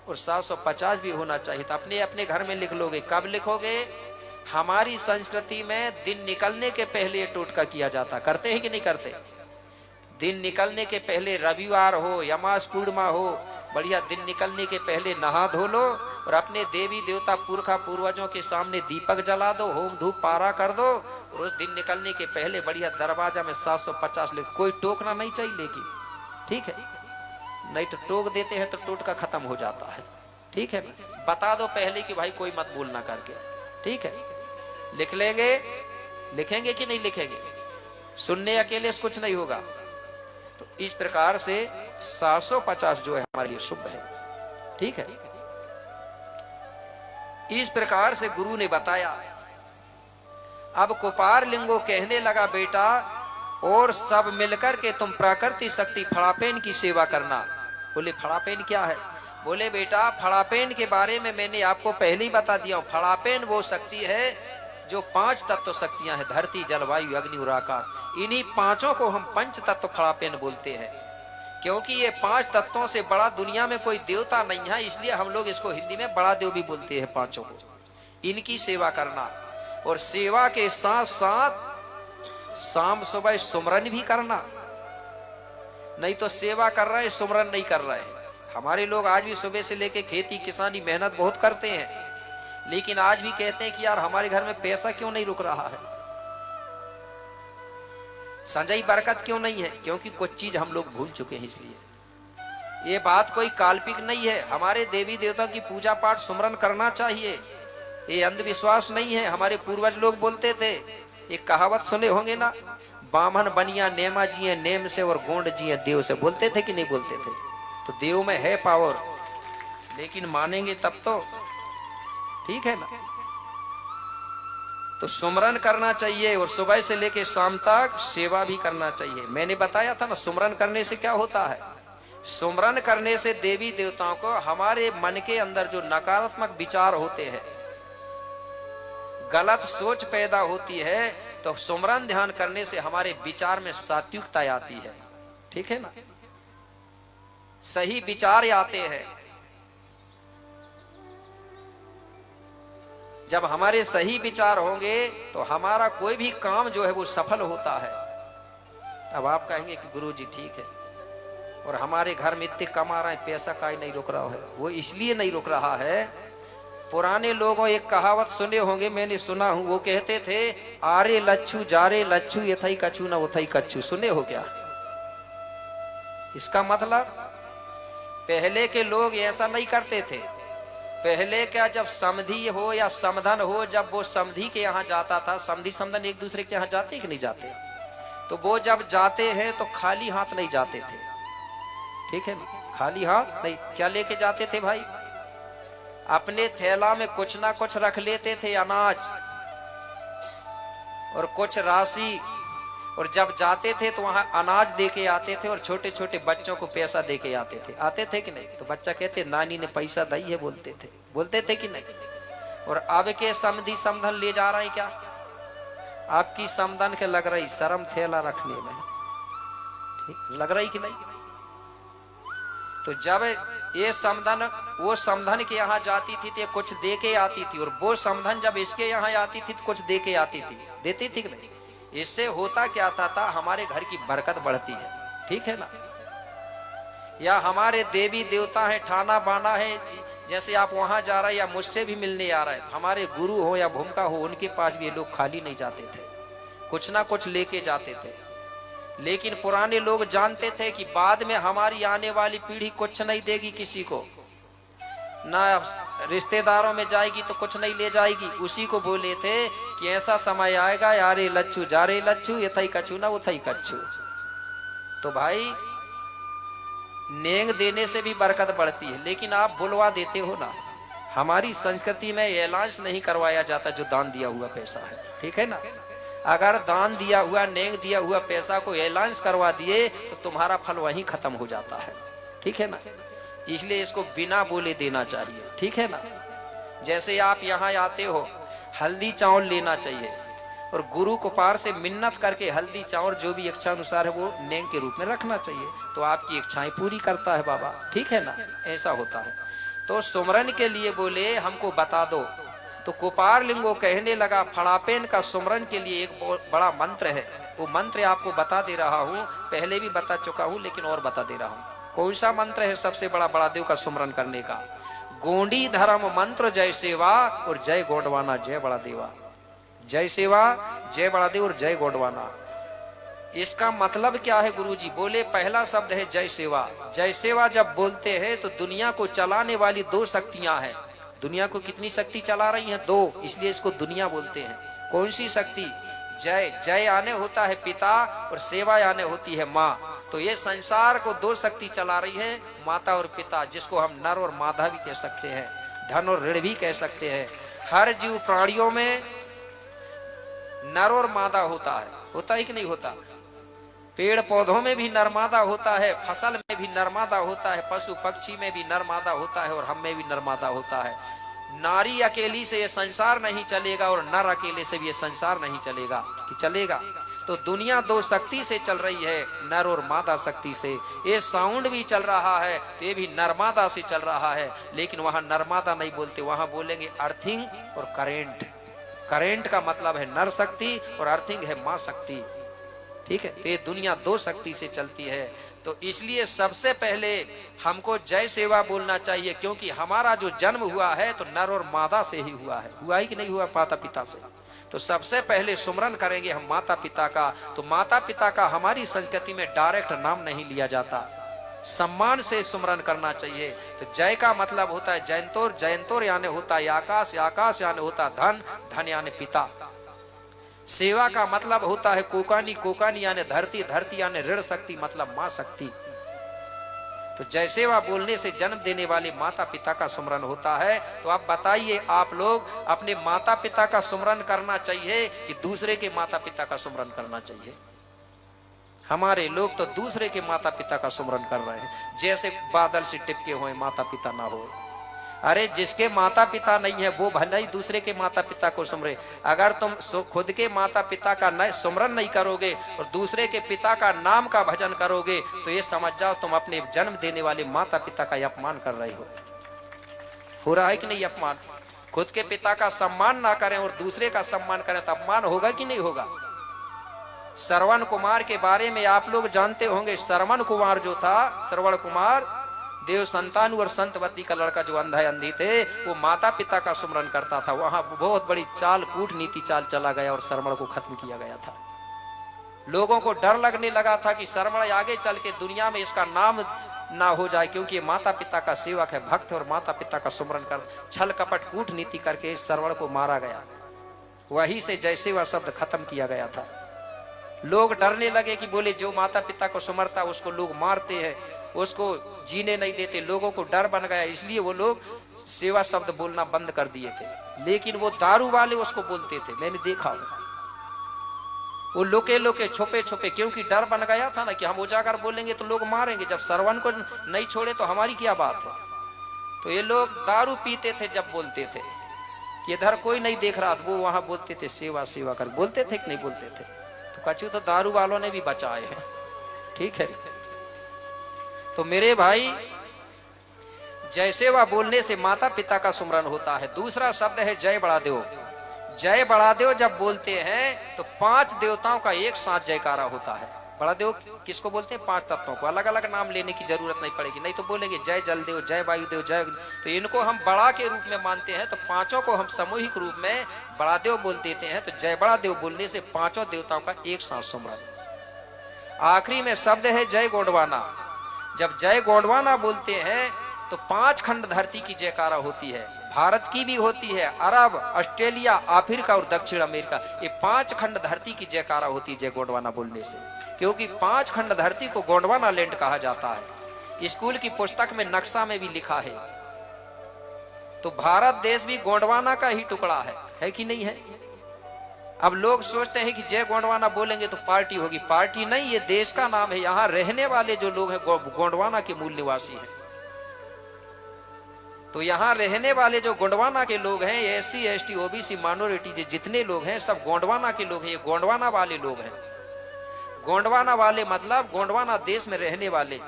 Speaker 1: और 750 भी होना चाहिए। तो अपने अपने घर में लिख लोगे। कब लिखोगे? हमारी संस्कृति में दिन निकलने के पहले टोटका किया जाता, करते हैं कि नहीं करते? दिन निकलने के पहले, रविवार हो, यमास पूर्णिमा हो, बढ़िया दिन निकलने के पहले नहा धो लो और अपने देवी देवता पुरखा पूर्वजों के सामने दीपक जला दो, होम धूप पारा कर दो, और उस दिन निकलने के पहले बढ़िया दरवाजा में 750 लिख। कोई टोकना नहीं चाहिए लेकिन, ठीक है? नहीं तो टोक देते हैं तो टोटका खत्म हो जाता है, ठीक है? बता दो पहले कि भाई कोई मत बोलना करके, ठीक है? लिख लेंगे? लिखेंगे कि नहीं लिखेंगे? सुनने अकेले से कुछ नहीं होगा। तो इस प्रकार से 750 जो है हमारे लिए शुभ है, ठीक है? इस प्रकार से गुरु ने बताया। अब कुपार लिंगो कहने लगा, बेटा और सब मिलकर के तुम प्राकृतिक शक्ति फड़ापेन की सेवा करना। बोले फड़ापेन क्या है? बोले बेटा फड़ापेन के बारे में मैंने आपको पहले ही बता दिया हूं। फड़ापेन वो शक्ति है जो 5 तत्व शक्तियां हैं, धरती जल वायु अग्नि और आकाश, इन्हीं पांचों को हम पंच तत्व फड़ापेन बोलते हैं। क्योंकि ये 5 तत्वों से बड़ा दुनिया में कोई देवता नहीं है, इसलिए हम लोग इसको हिंदी में बड़ा देव भी बोलते हैं पांचों को। इनकी सेवा करना और सेवा के साथ साथ शाम सुबह सुमरन भी करना। नहीं तो सेवा कर रहे हैं, सुमरन नहीं कर रहे हैं। हमारे लोग आज भी सुबह से लेके खेती किसानी मेहनत बहुत करते हैं, लेकिन आज भी कहते हैं कि यार हमारे घर में पैसा क्यों नहीं रुक रहा है, संजय बरकत क्यों नहीं है? क्योंकि कुछ चीज हम लोग भूल चुके हैं। इसलिए ये बात कोई काल्पनिक नहीं है। हमारे देवी देवताओं की पूजा पाठ सुमरन करना चाहिए, ये अंधविश्वास नहीं है। हमारे पूर्वज लोग बोलते थे, एक कहावत सुने होंगे ना, बामन बनिया नेमा जिए नेम से और गोंड जिए देव से। बोलते थे कि नहीं बोलते थे? तो देव में है पावर, लेकिन मानेंगे तब तो ठीक है ना। तो सुमरन करना चाहिए और सुबह से लेकर शाम तक सेवा भी करना चाहिए। मैंने बताया था ना, सुमरन करने से क्या होता है। सुमरन करने से देवी देवताओं को हमारे मन के अंदर जो नकारात्मक विचार होते हैं, गलत सोच पैदा होती है, तो सुमरन ध्यान करने से हमारे विचार में सात्विकता आती है। ठीक है ना, सही विचार आते हैं। जब हमारे सही विचार होंगे तो हमारा कोई भी काम जो है वो सफल होता है। अब आप कहेंगे कि गुरुजी ठीक है, और हमारे घर में इतने कमा रहे हैं, पैसा काहे नहीं रुक रहा है? वो इसलिए नहीं रुक रहा है, पुराने लोगों एक कहावत सुने होंगे, मैंने सुना हूं, वो कहते थे आरे लच्छू जारे लच्छू यथई कछू न उथई कच्छू। सुने हो क्या? इसका मतलब पहले के लोग ऐसा नहीं करते थे। पहले क्या, जब समधी हो या समधन हो, जब वो समधी के यहाँ जाता था, समधी समधन एक दूसरे के यहाँ जाते कि नहीं जाते, तो वो जब जाते हैं तो खाली हाथ नहीं जाते थे। ठीक है ना, खाली हाथ नहीं। क्या लेके जाते थे भाई? अपने थैला में कुछ ना कुछ रख लेते थे, अनाज और कुछ राशि, और जब जाते थे तो वहां अनाज देके आते थे और छोटे छोटे बच्चों को पैसा देके आते थे कि नहीं? तो बच्चा कहते नानी ने पैसा दी है, बोलते थे कि नहीं? और अब के समधी समधन ले जा रहे हैं क्या? आपकी समधन के लग रही शर्म थैला रखने में, ठीक लग रही कि नहीं? तो जब ये समधन वो समधन के यहाँ जाती थी तो कुछ दे के आती थी, और वो समधन जब इसके यहाँ आती थी तो कुछ दे के आती थी, देती थी कि नहीं? इससे होता क्या था, हमारे घर की बरकत बढ़ती है। ठीक है ना। या हमारे देवी देवता है, ठाना बाना है, जैसे आप वहां जा रहे हैं या मुझसे भी मिलने आ रहे हैं, हमारे गुरु हो या भूमिका हो, उनके पास भी ये लोग खाली नहीं जाते थे, कुछ ना कुछ लेके जाते थे। लेकिन पुराने लोग जानते थे कि बाद में हमारी आने वाली पीढ़ी कुछ नहीं देगी किसी को, ना रिश्तेदारों में जाएगी तो कुछ नहीं ले जाएगी। उसी को बोले थे कि ऐसा समय आएगा यारे लच्छू जारे लच्छू यथई कछू ना उथई कच्छू। तो भाई नेंग देने से भी बरकत बढ़ती है, लेकिन आप बुलवा देते हो ना। हमारी संस्कृति में ऐलान नहीं करवाया जाता जो दान दिया हुआ पैसा है। ठीक है ना, अगर दान दिया हुआ नेंग दिया हुआ पैसा को ऐलान करवा दिए तो तुम्हारा फल वहीं खत्म हो जाता है। ठीक है ना, इसलिए इसको बिना बोले देना चाहिए। ठीक है ना, जैसे आप यहाँ आते हो, हल्दी चावल लेना चाहिए और गुरु कुपार से मिन्नत करके हल्दी चावल जो भी इच्छा अनुसार है वो नेंग के रूप में रखना चाहिए, तो आपकी इच्छाएं पूरी करता है बाबा। ठीक है ना, ऐसा होता है। तो सुमरन के लिए बोले हमको बता दो, तो कुपार लिंगो कहने लगा फड़ापेन का सुमरन के लिए एक बहुत बड़ा मंत्र है, वो मंत्र आपको बता दे रहा हूँ, पहले भी बता चुका हूँ लेकिन और बता दे रहा हूँ। कौन सा मंत्र है सबसे बड़ा बड़ा देव का सुमरन करने का? गोंडी धर्म मंत्र जय सेवा और जय गोंडवाना जय बड़ा देवा। जय सेवा जय बड़ा देव और जय गोंडवाना। इसका मतलब क्या है गुरुजी? बोले पहला शब्द है जय सेवा। जय सेवा जब बोलते हैं तो दुनिया को चलाने वाली दो शक्तियां हैं। दुनिया को कितनी शक्ति चला रही हैं? दो, इसलिए इसको दुनिया बोलते हैं। कौन सी शक्ति? जय। जय आने होता है पिता और सेवा आने होती है माँ। तो ये संसार को दो शक्ति चला रही है, माता और पिता, जिसको हम नर और मादा भी कह सकते हैं, धन और ऋण भी कह सकते हैं। हर जीव प्राणियों में नर और मादा होता है कि नहीं होता? पेड़ पौधों में भी नरमादा होता है, फसल में भी नरमादा होता है, पशु पक्षी में भी नरमादा होता है और हम में भी नरमादा होता है। नारी अकेली से ये संसार नहीं चलेगा और नर अकेले से भी ये संसार नहीं चलेगा। कि चलेगा तो दुनिया दो शक्ति से चल रही है, नर और मादा शक्ति से। ये साउंड भी चल रहा है तो ये भी नरमादा से चल रहा है, लेकिन वहां नरमादा नहीं बोलते, वहां बोलेंगे अर्थिंग और करेंट। करेंट का मतलब है नर शक्ति और अर्थिंग है मां शक्ति। ठीक है, तो ये दुनिया दो शक्ति से चलती है। तो इसलिए सबसे पहले हमको जय सेवा बोलना चाहिए, क्योंकि हमारा जो जन्म हुआ है तो नर और मादा से ही हुआ है। हुआ ही कि नहीं हुआ माता पिता से? तो सबसे पहले सुमरन करेंगे हम माता पिता का। तो माता पिता का हमारी संस्कृति में डायरेक्ट नाम नहीं लिया जाता, सम्मान से सुमरन करना चाहिए। तो जय का मतलब होता है जयंतोर, जयंतोर यानी होता है आकाश, आकाश यानी होता धन, धन यानी पिता। सेवा का मतलब होता है कोकानी, कोकानी यानी धरती, धरती यानी ऋण शक्ति मतलब मां शक्ति। तो जय सेवा बोलने से जन्म देने वाले माता पिता का सुमरन होता है। तो आप बताइए, आप लोग अपने माता पिता का सुमरन करना चाहिए कि दूसरे के माता पिता का सुमरन करना चाहिए? हमारे लोग तो दूसरे के माता पिता का सुमरन कर रहे हैं, जैसे बादल से टिपके हुए माता पिता ना हो। अरे जिसके माता पिता नहीं है वो भले ही दूसरे के माता पिता को सुमरे। अगर तुम खुद के माता पिता का सुमरन नहीं करोगे और दूसरे के पिता का नाम का भजन करोगे तो ये समझ जाओ तुम अपने जन्म देने वाले माता पिता का अपमान कर रहे हो रहा है कि नहीं अपमान? खुद के पिता का सम्मान ना करें और दूसरे का सम्मान करें तो अपमान होगा कि नहीं होगा? श्रवण कुमार के बारे में आप लोग जानते होंगे। श्रवण कुमार जो था, श्रवण कुमार देव संतानु और संतवती का लड़का जो अंधा अंधी थे, वो माता पिता का सुमरन करता था। वहां बहुत बड़ी चाल, कूटनीति चाल चला गया और श्रवण को खत्म किया गया था। लोगों को डर लगने लगा था कि श्रवण आगे चल के दुनिया में इसका नाम ना हो जाए, क्योंकि ये माता पिता का सेवक है, भक्त है और माता पिता का सुमरन कर छल कपट कूटनीति करके श्रवण को मारा गया। वही से जय सेवा शब्द खत्म किया गया था। लोग डरने लगे कि बोले जो माता पिता को सुमरता उसको लोग मारते हैं, उसको जीने नहीं देते। लोगों को डर बन गया, इसलिए वो लोग सेवा शब्द बोलना बंद कर दिए थे। लेकिन वो दारू वाले उसको बोलते थे, मैंने देखा वो लुके लुके छुपे छुपे, क्योंकि डर बन गया था ना कि हम उजागर बोलेंगे तो लोग मारेंगे, जब श्रवण को नहीं छोड़े तो हमारी क्या बात है। तो ये लोग दारू पीते थे जब बोलते थे कि इधर कोई नहीं देख रहा, वो वहां बोलते थे सेवा सेवा कर। बोलते थे कि नहीं बोलते थे? तो कछु तो दारू वालों ने भी बचाए हैं। ठीक है, तो मेरे भाई जय सेवा बोलने से माता पिता का सुमरन होता है। दूसरा शब्द है जय बड़ादेव। जय बड़ादेव जब बोलते हैं तो 5 देवताओं का एक साथ जयकारा होता है। बड़ादेव किसको बोलते हैं? 5 तत्वों को। अलग अलग नाम लेने की जरूरत नहीं पड़ेगी, नहीं तो बोलेंगे जय जलदेव, जय वायुदेव, जय। तो इनको हम बड़ा के रूप में मानते हैं, तो 5 को हम सामूहिक रूप में बड़ादेव बोल देते हैं। तो जय बड़ादेव बोलने से 5 देवताओं का एक साथ सुमरन। आखिरी में शब्द है जय गोंडवाना। जब जय गोंडवाना बोलते हैं तो 5 खंड धरती की जयकारा होती है। भारत की भी होती है, अरब, ऑस्ट्रेलिया, अफ्रीका और दक्षिण अमेरिका, ये 5 खंड धरती की जयकारा होती है जय गोंडवाना बोलने से। क्योंकि 5 खंड धरती को गोंडवाना लैंड कहा जाता है। स्कूल की पुस्तक में नक्शा में भी लिखा है। तो भारत देश भी गोंडवाना का ही टुकड़ा है कि नहीं है? अब लोग सोचते हैं कि जय गोंडवाना बोलेंगे तो पार्टी होगी। पार्टी नहीं, ये देश का नाम है। यहाँ रहने वाले जो लोग हैं गोंडवाना के मूल निवासी हैं। तो यहाँ रहने वाले जो गोंडवाना के लोग हैं, SC ST OBC माइनॉरिटी जितने लोग हैं सब गोंडवाना के लोग हैं। ये गोंडवाना वाले लोग हैं। गोंडवाना वाले मतलब गोंडवाना देश में रहने वाले।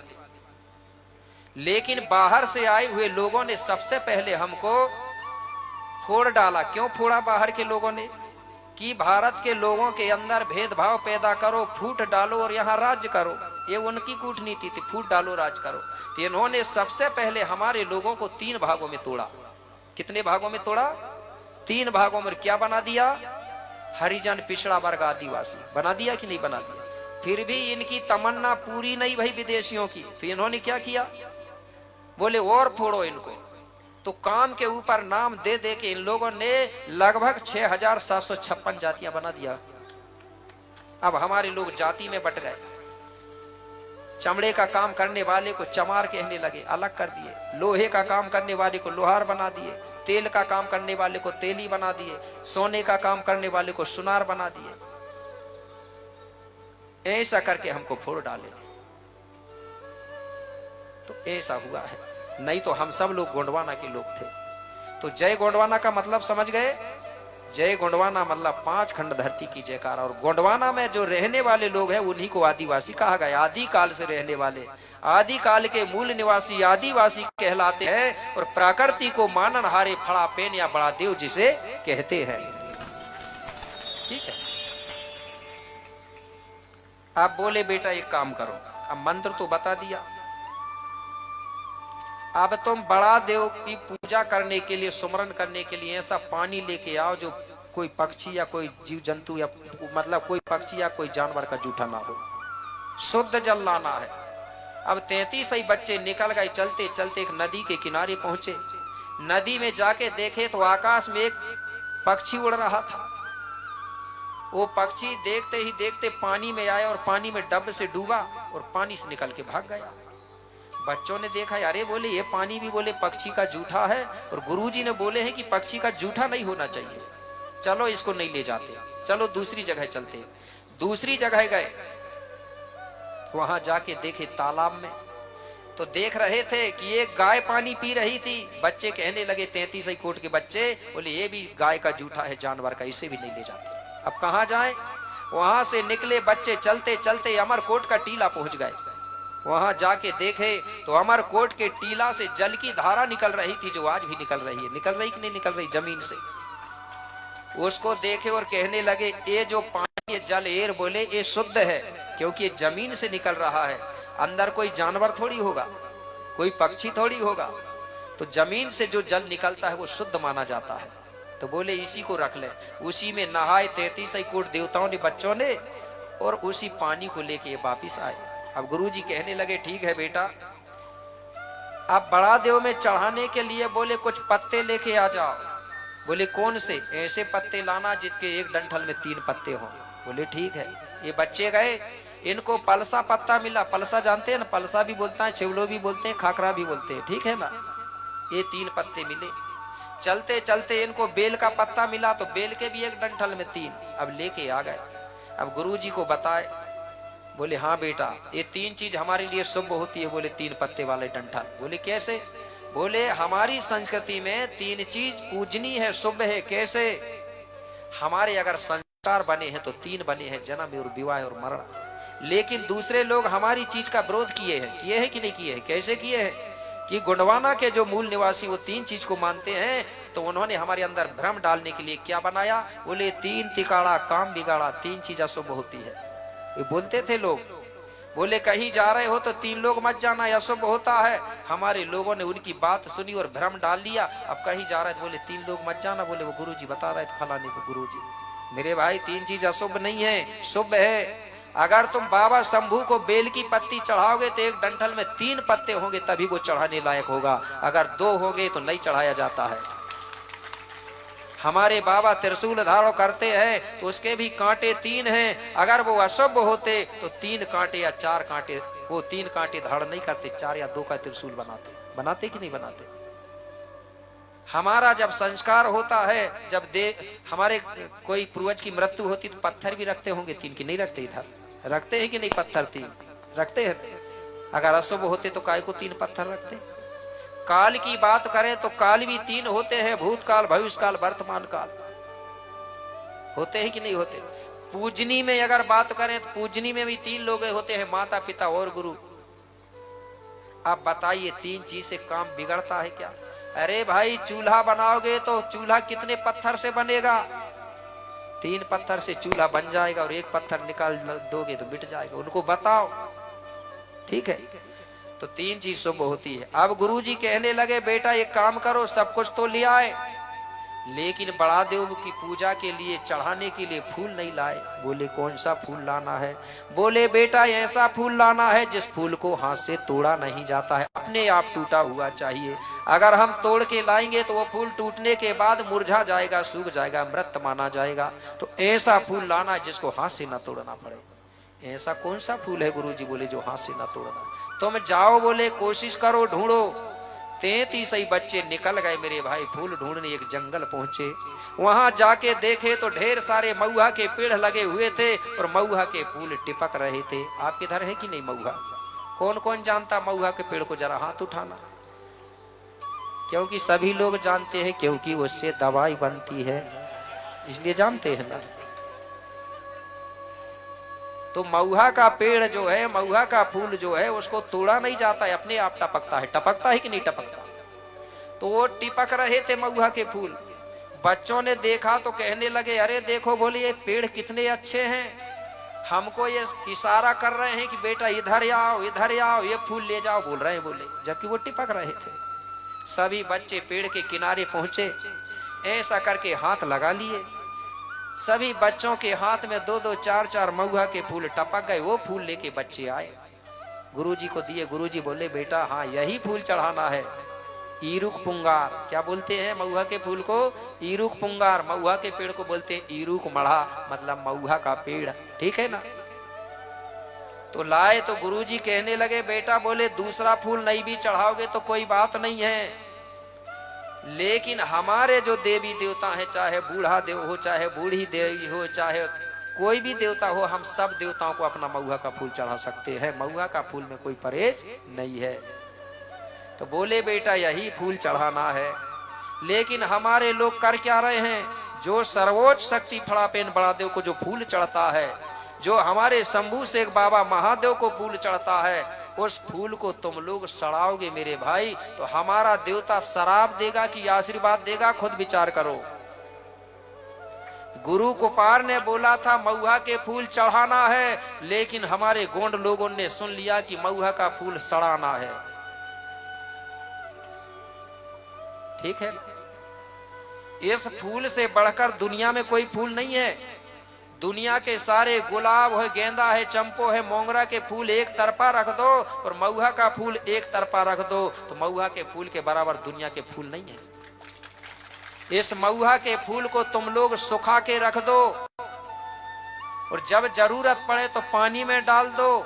Speaker 1: लेकिन बाहर से आए हुए लोगों ने सबसे पहले हमको फोड़ डाला। क्यों फोड़ा बाहर के लोगों ने? कि भारत के लोगों के अंदर भेदभाव पैदा करो, फूट डालो और यहाँ राज्य करो। ये उनकी कूटनीति थी, फूट डालो राज करो। तो इन्होंने सबसे पहले हमारे लोगों को 3 भागों में तोड़ा। कितने भागों में तोड़ा? 3 भागों में। क्या बना दिया? हरिजन, पिछड़ा वर्ग, आदिवासी बना दिया कि नहीं बना दिया? फिर भी इनकी तमन्ना पूरी नहीं भई विदेशियों की। तो इन्होंने क्या किया? बोले और फोड़ो इनको। तो काम के ऊपर नाम दे दे के इन लोगों ने लगभग 6756 जातियां बना दिया। अब हमारे लोग जाति में बट गए। चमड़े का काम करने वाले को चमार कहने लगे, अलग कर दिए। लोहे का काम करने वाले को लोहार बना दिए। तेल का काम करने वाले को तेली बना दिए। सोने का काम करने वाले को सुनार बना दिए। ऐसा करके हमको फोड़ डाले। तो ऐसा हुआ है, नहीं तो हम सब लोग गोंडवाना के लोग थे। तो जय गोंडवाना का मतलब समझ गए? जय गोंडवाना मतलब 5 खंड धरती की जयकार। और गोंडवाना में जो रहने वाले लोग हैं उन्हीं को आदिवासी कहा गया। आदि काल से रहने वाले, आदि काल के मूल निवासी आदिवासी कहलाते हैं। और प्रकृति को मानन हारे फड़ा पेन या बड़ा देव जिसे कहते हैं। ठीक है। आप बोले बेटा एक काम करो, अब मंत्र तो बता दिया, अब तुम बड़ा देव की पूजा करने के लिए, सुमरन करने के लिए ऐसा पानी लेके आओ जो कोई पक्षी या कोई जीव जंतु या मतलब कोई पक्षी या कोई जानवर का जूठा ना हो, शुद्ध जल लाना है। अब 33 ही बच्चे निकल गए। चलते चलते एक नदी के किनारे पहुंचे। नदी में जाके देखे तो आकाश में एक पक्षी उड़ रहा था। वो पक्षी देखते ही देखते पानी में आया और पानी में डब से डूबा और पानी से निकल के भाग गया। बच्चों ने देखा, अरे बोले ये पानी भी बोले पक्षी का जूठा है, और गुरुजी ने बोले हैं कि पक्षी का जूठा नहीं होना चाहिए, चलो इसको नहीं ले जाते, चलो दूसरी जगह चलते। दूसरी जगह गए, वहां जाके देखे तालाब में, तो देख रहे थे कि एक गाय पानी पी रही थी। बच्चे कहने लगे, 33 ही कोट के बच्चे बोले ये भी गाय का जूठा है, जानवर का, इसे भी नहीं ले जाते। अब कहां जाए? वहां से निकले बच्चे, चलते चलते अमरकोट का टीला पहुंच गए। वहां जाके देखे तो अमरकोट के टीला से जल की धारा निकल रही थी, जो आज भी निकल रही है। निकल रही कि नहीं निकल रही? जमीन से। उसको देखे और कहने लगे, ये जो पानी, ये जल एर बोले ये शुद्ध है, क्योंकि ये जमीन से निकल रहा है। अंदर कोई जानवर थोड़ी होगा, कोई पक्षी थोड़ी होगा, तो जमीन से जो जल निकलता है वो शुद्ध माना जाता है। तो बोले इसी को रख ले। उसी में नहाए 33 कोट देवताओं ने, बच्चों ने, और उसी पानी को लेके वापिस आए। अब गुरुजी कहने लगे, ठीक है बेटा, अब बड़ा देव में चढ़ाने के लिए बोले कुछ पत्ते लेके आ जाओ। बोले कौन से? ऐसे पत्ते लाना जिसके एक डंठल में 3 पत्ते हों। बोले ठीक है। ये बच्चे गए, इनको पलसा पत्ता मिला। पलसा जानते हैं ना? पलसा भी बोलता है, चिवड़ो भी बोलते हैं, खाखरा भी बोलते हैं, ठीक है ना? ये 3 पत्ते मिले। चलते चलते इनको बेल का पत्ता मिला, तो बेल के भी एक डंठल में 3। अब लेके आ गए। अब गुरुजी को बताए, बोले हाँ बेटा, ये 3 चीज हमारे लिए शुभ होती है। बोले 3 पत्ते वाले डंठल। बोले कैसे? बोले हमारी संस्कृति में 3 चीज पूजनीय है, शुभ है। कैसे? हमारे अगर संस्कार बने हैं तो 3 बने हैं, जन्म और विवाह और मरण। लेकिन दूसरे लोग हमारी चीज का विरोध किए हैं कि नहीं किए हैं? कैसे किए हैं? कि गोंडवाना के जो मूल निवासी वो 3 चीज को मानते हैं, तो उन्होंने हमारे अंदर भ्रम डालने के लिए क्या बनाया? बोले 3 तिकाड़ा काम बिगाड़ा, 3 चीज अशुभ होती है। ये बोलते थे लोग। बोले कहीं जा रहे हो तो 3 लोग मत जाना, अशुभ होता है। हमारे लोगों ने उनकी बात सुनी और भ्रम डाल लिया। अब कहीं जा रहे थे, बोले 3 लोग मत जाना। बोले वो गुरुजी बता रहे थे फलाने को। गुरुजी मेरे भाई 3 चीज अशुभ नहीं है, शुभ है। अगर तुम बाबा शंभू को बेल की पत्ती चढ़ाओगे तो एक डंठल में 3 पत्ते होंगे, तभी वो चढ़ाने लायक होगा। अगर 2 होंगे तो नहीं चढ़ाया जाता है। हमारे बाबा त्रिशूल धारण करते हैं तो उसके भी कांटे 3 हैं। अगर वो अशुभ होते तो 3 कांटे या 4 कांटे, वो 3 कांटे धारण नहीं करते, 4 या 2 का त्रिशूल बनाते कि नहीं बनाते? हमारा जब संस्कार होता है, जब हमारे कोई पूर्वज की मृत्यु होती तो पत्थर भी रखते होंगे 3 की, नहीं रखते? इधर रखते हैं कि नहीं? पत्थर 3 रखते हैं। अगर अशुभ होते तो काय को 3 पत्थर रखते? काल की बात करें तो काल भी 3 होते हैं, भूतकाल, भविष्यकाल, वर्तमान काल। होते हैं कि नहीं होते? पूजनी में अगर बात करें तो पूजनी में भी 3 लोग होते हैं, माता पिता और गुरु। आप बताइए 3 चीज से काम बिगड़ता है क्या? अरे भाई चूल्हा बनाओगे तो चूल्हा कितने पत्थर से बनेगा? 3 पत्थर से चूल्हा बन जाएगा, और 1 पत्थर निकाल दोगे तो मिट जाएगा। उनको बताओ, ठीक है? तो 3 चीज शुभ होती है। अब गुरुजी कहने लगे, बेटा एक काम करो, सब कुछ तो ले आए, लेकिन बड़ा देव की पूजा के लिए चढ़ाने के लिए फूल नहीं लाए। बोले कौन सा फूल लाना है? बोले बेटा ऐसा फूल लाना है जिस फूल को हाथ से तोड़ा नहीं जाता है, अपने आप टूटा हुआ चाहिए। अगर हम तोड़ के लाएंगे तो वो फूल टूटने के बाद मुरझा जाएगा, सूख जाएगा, मृत माना जाएगा। तो ऐसा फूल लाना जिसको हाथ से न तोड़ना पड़े। ऐसा कौन सा फूल है? गुरुजी बोले जो हाथ से न तोड़ना। तुम जाओ, बोले कोशिश करो, ढूंढो। 33 ही बच्चे निकल गए मेरे भाई फूल ढूंढने। एक जंगल पहुंचे, वहां जाके देखे तो ढेर सारे महुआ के पेड़ लगे हुए थे और महुआ के फूल टिपक रहे थे। आपके इधर है कि नहीं महुआ? कौन कौन जानता महुआ के पेड़ को? जरा हाथ उठाना। क्योंकि सभी लोग जानते हैं, क्योंकि उससे दवाई बनती है, इसलिए जानते हैं ना। तो महुआ का पेड़ जो है, महुआ का फूल जो है, उसको तोड़ा नहीं जाता है, अपने आप टपकता है। टपकता है कि नहीं टपकता? तो वो टिपक रहे थे महुआ के फूल। बच्चों ने देखा तो कहने लगे, अरे देखो, बोले ये पेड़ कितने अच्छे हैं, हमको ये इशारा कर रहे हैं कि बेटा इधर आओ, इधर आओ, ये फूल ले जाओ, बोल रहे हैं, बोले, जबकि वो टिपक रहे थे। सभी बच्चे पेड़ के किनारे पहुंचे, ऐसा करके हाथ लगा लिए। सभी बच्चों के हाथ में 2-2, 4-4 महुआ के फूल टपक गए। वो फूल लेके बच्चे आए, गुरुजी को दिए। गुरुजी बोले, बेटा हाँ, यही फूल चढ़ाना है, ईरुक पुंगार। क्या बोलते हैं महुआ के फूल को? ईरुक पुंगार। महुआ के पेड़ को बोलते हैं ईरुक मढ़ा, मतलब महुआ का पेड़, ठीक है ना। तो लाए तो गुरुजी कहने लगे, बेटा बोले दूसरा फूल नहीं भी चढ़ाओगे तो कोई बात नहीं है, लेकिन हमारे जो देवी देवता हैं, चाहे बूढ़ा देव हो, चाहे बूढ़ी देवी हो, चाहे कोई भी देवता हो, हम सब देवताओं को अपना महुआ का फूल चढ़ा सकते हैं, महुआ का फूल में कोई परहेज नहीं है। तो बोले, बेटा यही फूल चढ़ाना है। लेकिन हमारे लोग कर क्या रहे हैं? जो सर्वोच्च शक्ति फड़ापेन बड़ादेव को जो फूल चढ़ता है, जो हमारे शंभू शेख बाबा महादेव को फूल चढ़ता है, उस फूल को तुम लोग सड़ाओगे मेरे भाई, तो हमारा देवता शराब देगा कि आशीर्वाद देगा? खुद विचार करो। गुरु कुपार ने बोला था महुआ के फूल चढ़ाना है, लेकिन हमारे गोंड लोगों ने सुन लिया कि महुआ का फूल सड़ाना है, ठीक है। इस फूल से बढ़कर दुनिया में कोई फूल नहीं है। दुनिया के सारे गुलाब है, गेंदा है, चंपो है, मोंगरा के फूल एक तरफा रख दो और महुआ का फूल एक तरफा रख दो, तो महुआ के फूल के बराबर दुनिया के फूल नहीं है। इस महुआ के फूल को तुम लोग सुखा के रख दो और जब जरूरत पड़े तो पानी में डाल दो,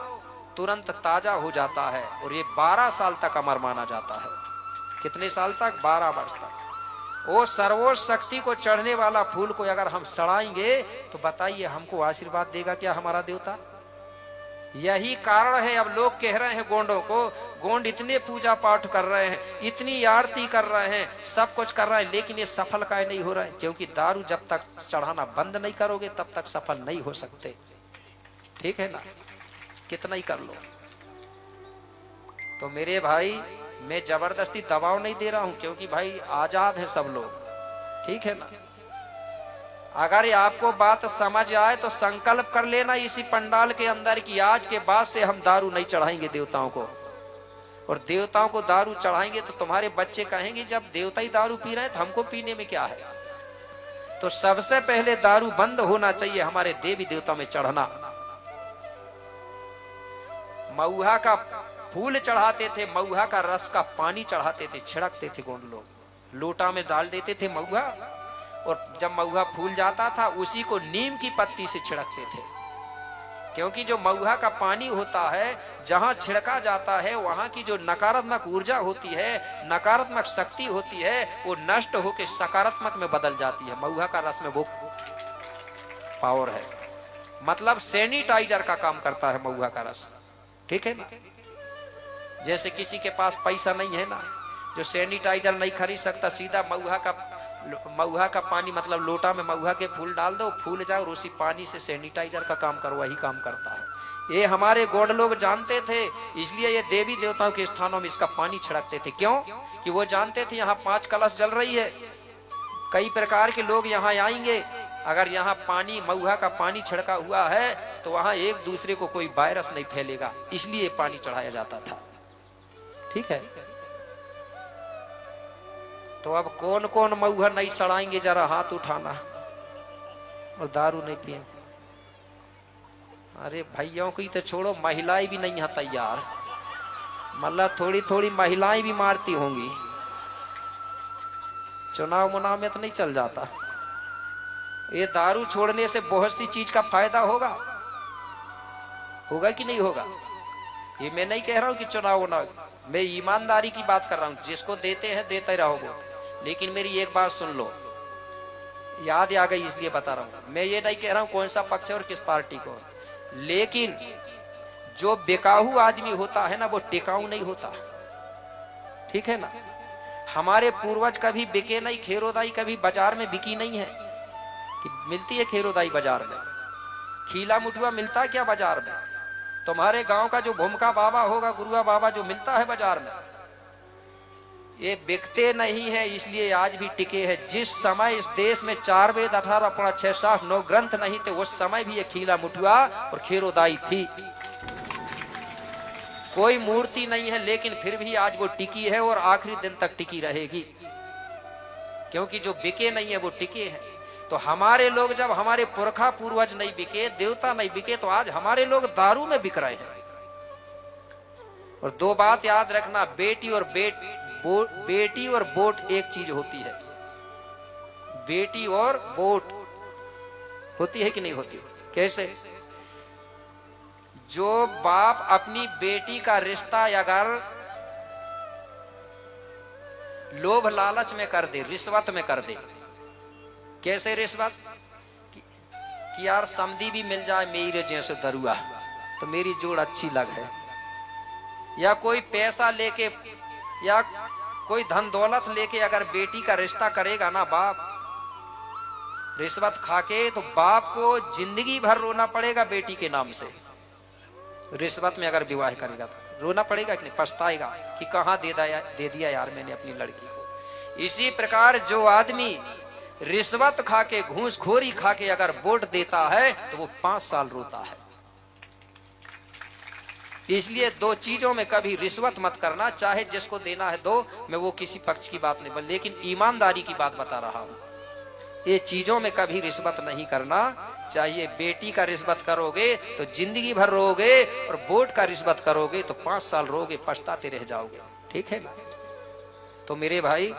Speaker 1: तुरंत ताजा हो जाता है और ये 12 साल तक अमर माना जाता है। कितने साल तक? 12 वर्ष तक। वो सर्वोच्च शक्ति को चढ़ने वाला फूल को अगर हम सड़ाएंगे तो बताइए हमको आशीर्वाद देगा क्या हमारा देवता? यही कारण है अब लोग कह रहे हैं गोंडों को, गोंड इतने पूजा पाठ कर रहे हैं, इतनी आरती कर रहे हैं, सब कुछ कर रहे हैं, लेकिन ये सफल काहे नहीं हो रहा है? क्योंकि दारू जब तक चढ़ाना बंद नहीं करोगे तब तक सफल नहीं हो सकते, ठीक है ना, कितना ही कर लो। तो मेरे भाई, मैं जबरदस्ती दबाव नहीं दे रहा हूं, क्योंकि भाई आजाद है सब लोग, ठीक है ना। अगर ये आपको बात समझ आए तो संकल्प कर लेना इसी पंडाल के अंदर कि आज के बाद से हम दारू नहीं चढ़ाएंगे देवताओं को, और देवताओं को दारू चढ़ाएंगे तो तुम्हारे बच्चे कहेंगे जब देवता ही दारू पी रहे हैं तो हमको पीने में क्या है। तो सबसे पहले दारू बंद होना चाहिए हमारे देवी देवता में चढ़ना। महुआ का फूल चढ़ाते थे, महुआ का रस का पानी चढ़ाते थे, छिड़कते थे गोंड लोग, लोटा में डाल देते थे महुआ, और जब महुआ फूल जाता था उसी को नीम की पत्ती से छिड़कते थे। क्योंकि जो महुआ का पानी होता है, जहां छिड़का जाता है वहां की जो नकारात्मक ऊर्जा होती है, नकारात्मक शक्ति होती है, वो नष्ट होकर सकारात्मक में बदल जाती है। महुआ का रस में वो पावर है, मतलब सैनिटाइजर का काम करता है महुआ का रस, ठीक है ना। जैसे किसी के पास पैसा नहीं है ना, जो सैनिटाइजर नहीं खरीद सकता, सीधा महुआ का पानी, मतलब लोटा में महुआ के फूल डाल दो, फूल जाओ और उसी पानी से सैनिटाइजर का काम करो, वही काम करता है। ये हमारे गोंड लोग जानते थे, इसलिए ये देवी देवताओं के स्थानों में इसका पानी छिड़कते थे। क्यों? कि वो जानते थे यहाँ 5 कलश जल रही है, कई प्रकार के लोग यहाँ आएंगे, अगर यहाँ पानी, महुआ का पानी छिड़का हुआ है तो वहां एक दूसरे को कोई वायरस नहीं फैलेगा, इसलिए पानी चढ़ाया जाता था, ठीक है। तो अब कौन कौन महुआ नहीं सड़ाएंगे, जरा हाथ उठाना, और दारू नहीं पिए। अरे भैयों की तो छोड़ो, महिलाएं भी नहीं है तैयार, मतलब थोड़ी थोड़ी महिलाएं भी मारती होंगी, चुनाव मुनाव में तो नहीं चल जाता। ये दारू छोड़ने से बहुत सी चीज का फायदा होगा कि नहीं होगा? ये मैं नहीं कह रहा हूं कि चुनाव ना, मैं ईमानदारी की बात कर रहा हूं, जिसको देते हैं देते रहोगे, लेकिन मेरी एक बात सुन लो, याद आ गई इसलिए बता रहा हूं। मैं ये नहीं कह रहा हूं कौन सा पक्ष है और किस पार्टी को, लेकिन जो बेकाहू आदमी होता है ना वो टिकाऊ नहीं होता, ठीक है ना। हमारे पूर्वज कभी बिके नहीं, खेरोदाई कभी बाजार में बिकी नहीं है कि मिलती है खेरोदाई बाजार में। खीला मुठुआ मिलता है क्या बाजार में? तुम्हारे गांव का जो भूमका बाबा होगा, गुरुआ बाबा, जो मिलता है बाजार में, ये बिकते नहीं है, इसलिए आज भी टिके हैं। जिस समय इस देश में 4 वेद 18 पुराण 6 7 9 ग्रंथ नहीं थे, उस समय भी ये खीला मुठुआ और खेरोदाई थी। कोई मूर्ति नहीं है, लेकिन फिर भी आज वो टिकी है और आखिरी दिन तक टिकी रहेगी, क्योंकि जो बिके नहीं है वो टिके हैं। तो हमारे लोग, जब हमारे पुरखा पूर्वज नहीं बिके, देवता नहीं बिके, तो आज हमारे लोग दारू में बिक रहे हैं। और 2 बात याद रखना, बेटी और बोट एक चीज होती है। बेटी और बोट होती है कि नहीं होती? कैसे? जो बाप अपनी बेटी का रिश्ता अगर लोभ लालच में कर दे, रिश्वत में कर दे। कैसे रिश्वत? कि यार समधी भी मिल जाए मेरे जैसे दरुआ तो मेरी जोड़ अच्छी लग है, या कोई पैसा लेके या कोई धन दौलत लेके अगर बेटी का रिश्ता करेगा ना बाप, रिश्वत खाके, तो बाप को जिंदगी भर रोना पड़ेगा बेटी के नाम से। रिश्वत में अगर विवाह करेगा तो रोना पड़ेगा कि नहीं? पछताएगा कि कहां दे दिया यार मैंने अपनी लड़की को। इसी प्रकार जो आदमी रिश्वत खाके, घूसखोरी खाके अगर वोट देता है तो वो 5 साल रोता है। इसलिए 2 चीजों में कभी रिश्वत मत करना, चाहे जिसको देना है दो, मैं वो किसी पक्ष की बात नहीं, लेकिन ईमानदारी की बात बता रहा हूं। ये चीजों में कभी रिश्वत नहीं करना चाहिए। बेटी का रिश्वत करोगे तो जिंदगी भर रोगे, और वोट का रिश्वत करोगे तो 5 साल रोगे, पछताते रह जाओगे। ठीक है ना? तो मेरे भाई,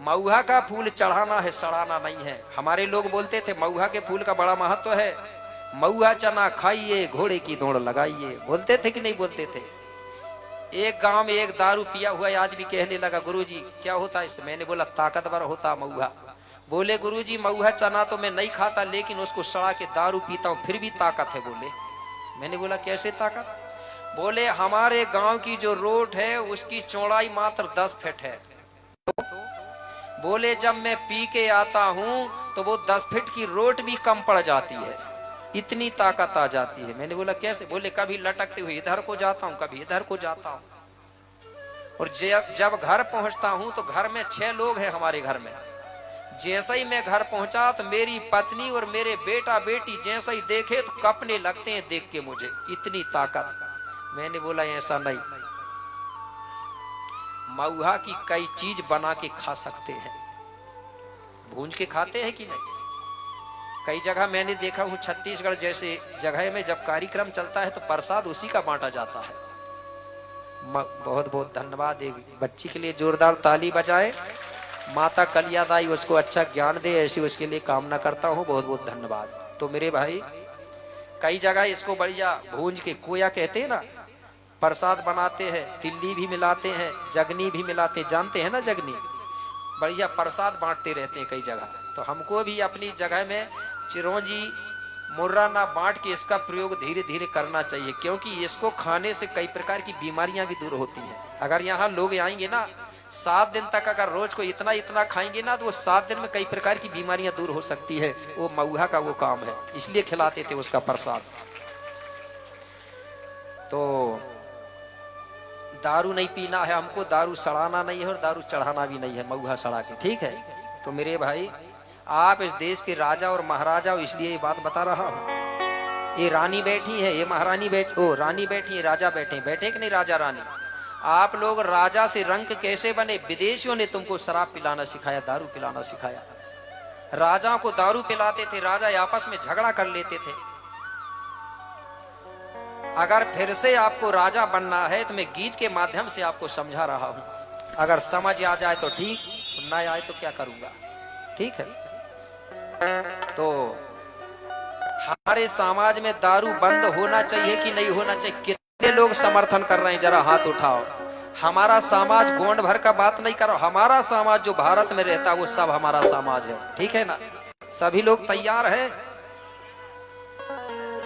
Speaker 1: महुआ का फूल चढ़ाना है, सड़ाना नहीं है। हमारे लोग बोलते थे महुआ के फूल का बड़ा महत्व है, महुआ चना खाइए, घोड़े की दौड़ लगाइए। बोलते थे कि नहीं बोलते थे? एक गांव में एक दारू पिया हुआ आदमी कहने लगा, गुरुजी क्या होता है इससे? मैंने बोला ताकतवर होता महुआ। बोले गुरुजी महुआ चना तो मैं नहीं खाता, लेकिन उसको सड़ा के दारू पीता हूं, फिर भी ताकत है। बोले, मैंने बोला कैसे ताकत? बोले हमारे गांव की जो रोड है उसकी चौड़ाई मात्र 10 फीट है। बोले जब मैं पी के आता हूं तो वो 10 फीट की रोड भी कम पड़ जाती है, इतनी ताकत आ जाती है। मैंने बोला कैसे? बोले कभी लटकते हुए इधर को जाता हूं, कभी इधर को जाता हूं, और जब घर पहुंचता हूं तो घर में 6 लोग हैं हमारे घर में। जैसे ही मैं घर पहुंचा तो मेरी पत्नी और मेरे बेटा बेटी जैसे ही देखे तो कपने लगते हैं देख के मुझे, इतनी ताकत। मैंने बोला ऐसा नहीं, महुआ की कई चीज बना के खा सकते हैं। भूंज के खाते हैं कि नहीं? कई जगह मैंने देखा हूं, छत्तीसगढ़ जैसे जगह में जब कार्यक्रम चलता है तो प्रसाद उसी का बांटा जाता है। बहुत बहुत धन्यवाद। एक बच्ची के लिए जोरदार ताली बजाए। माता कलियादाई उसको अच्छा ज्ञान दे, ऐसी उसके लिए कामना करता हूं। बहुत बहुत धन्यवाद। तो मेरे भाई, कई जगह इसको बढ़िया भूंज के, कोया कहते हैं ना, प्रसाद बनाते हैं, तिल्ली भी मिलाते हैं, जगनी भी मिलाते हैं। जानते हैं ना जगनी? बढ़िया प्रसाद बांटते रहते हैं कई जगह। तो हमको भी अपनी जगह में चिरौंजी मुर्रा ना बांट के इसका प्रयोग धीरे धीरे करना चाहिए, क्योंकि इसको खाने से कई प्रकार की बीमारियां भी दूर होती हैं। अगर यहाँ लोग आएंगे ना 7 दिन तक, अगर रोज को इतना इतना खाएंगे ना, तो वो 7 दिन में कई प्रकार की बीमारियां दूर हो सकती है। वो महुआ का वो काम है, इसलिए खिलाते थे उसका प्रसाद। तो दारू नहीं पीना है हमको, दारू सड़ाना नहीं है और दारू चढ़ाना भी नहीं है, महुआ सड़ा के। ठीक है? तो मेरे भाई, आप इस देश के राजा और महाराजा हो, इसलिए ये बात बता रहा हूं। ये रानी बैठी है, ये महारानी रानी बैठी है, राजा बैठे कि नहीं? राजा रानी। आप लोग राजा से रंक कैसे बने? विदेशियों ने तुमको शराब पिलाना सिखाया, दारू पिलाना सिखाया। राजा को दारू पिलाते थे, राजा आपस में झगड़ा कर लेते थे। अगर फिर से आपको राजा बनना है तो मैं गीत के माध्यम से आपको समझा रहा हूं। अगर समझ आ जाए तो ठीक, ना आए तो क्या करूंगा। ठीक है? तो हमारे समाज में दारू बंद होना चाहिए कि नहीं होना चाहिए? कितने लोग समर्थन कर रहे हैं? जरा हाथ उठाओ। हमारा समाज गोंड भर का बात नहीं करो, हमारा समाज जो भारत में रहता है वो सब हमारा समाज है। ठीक है ना? सभी लोग तैयार हैं?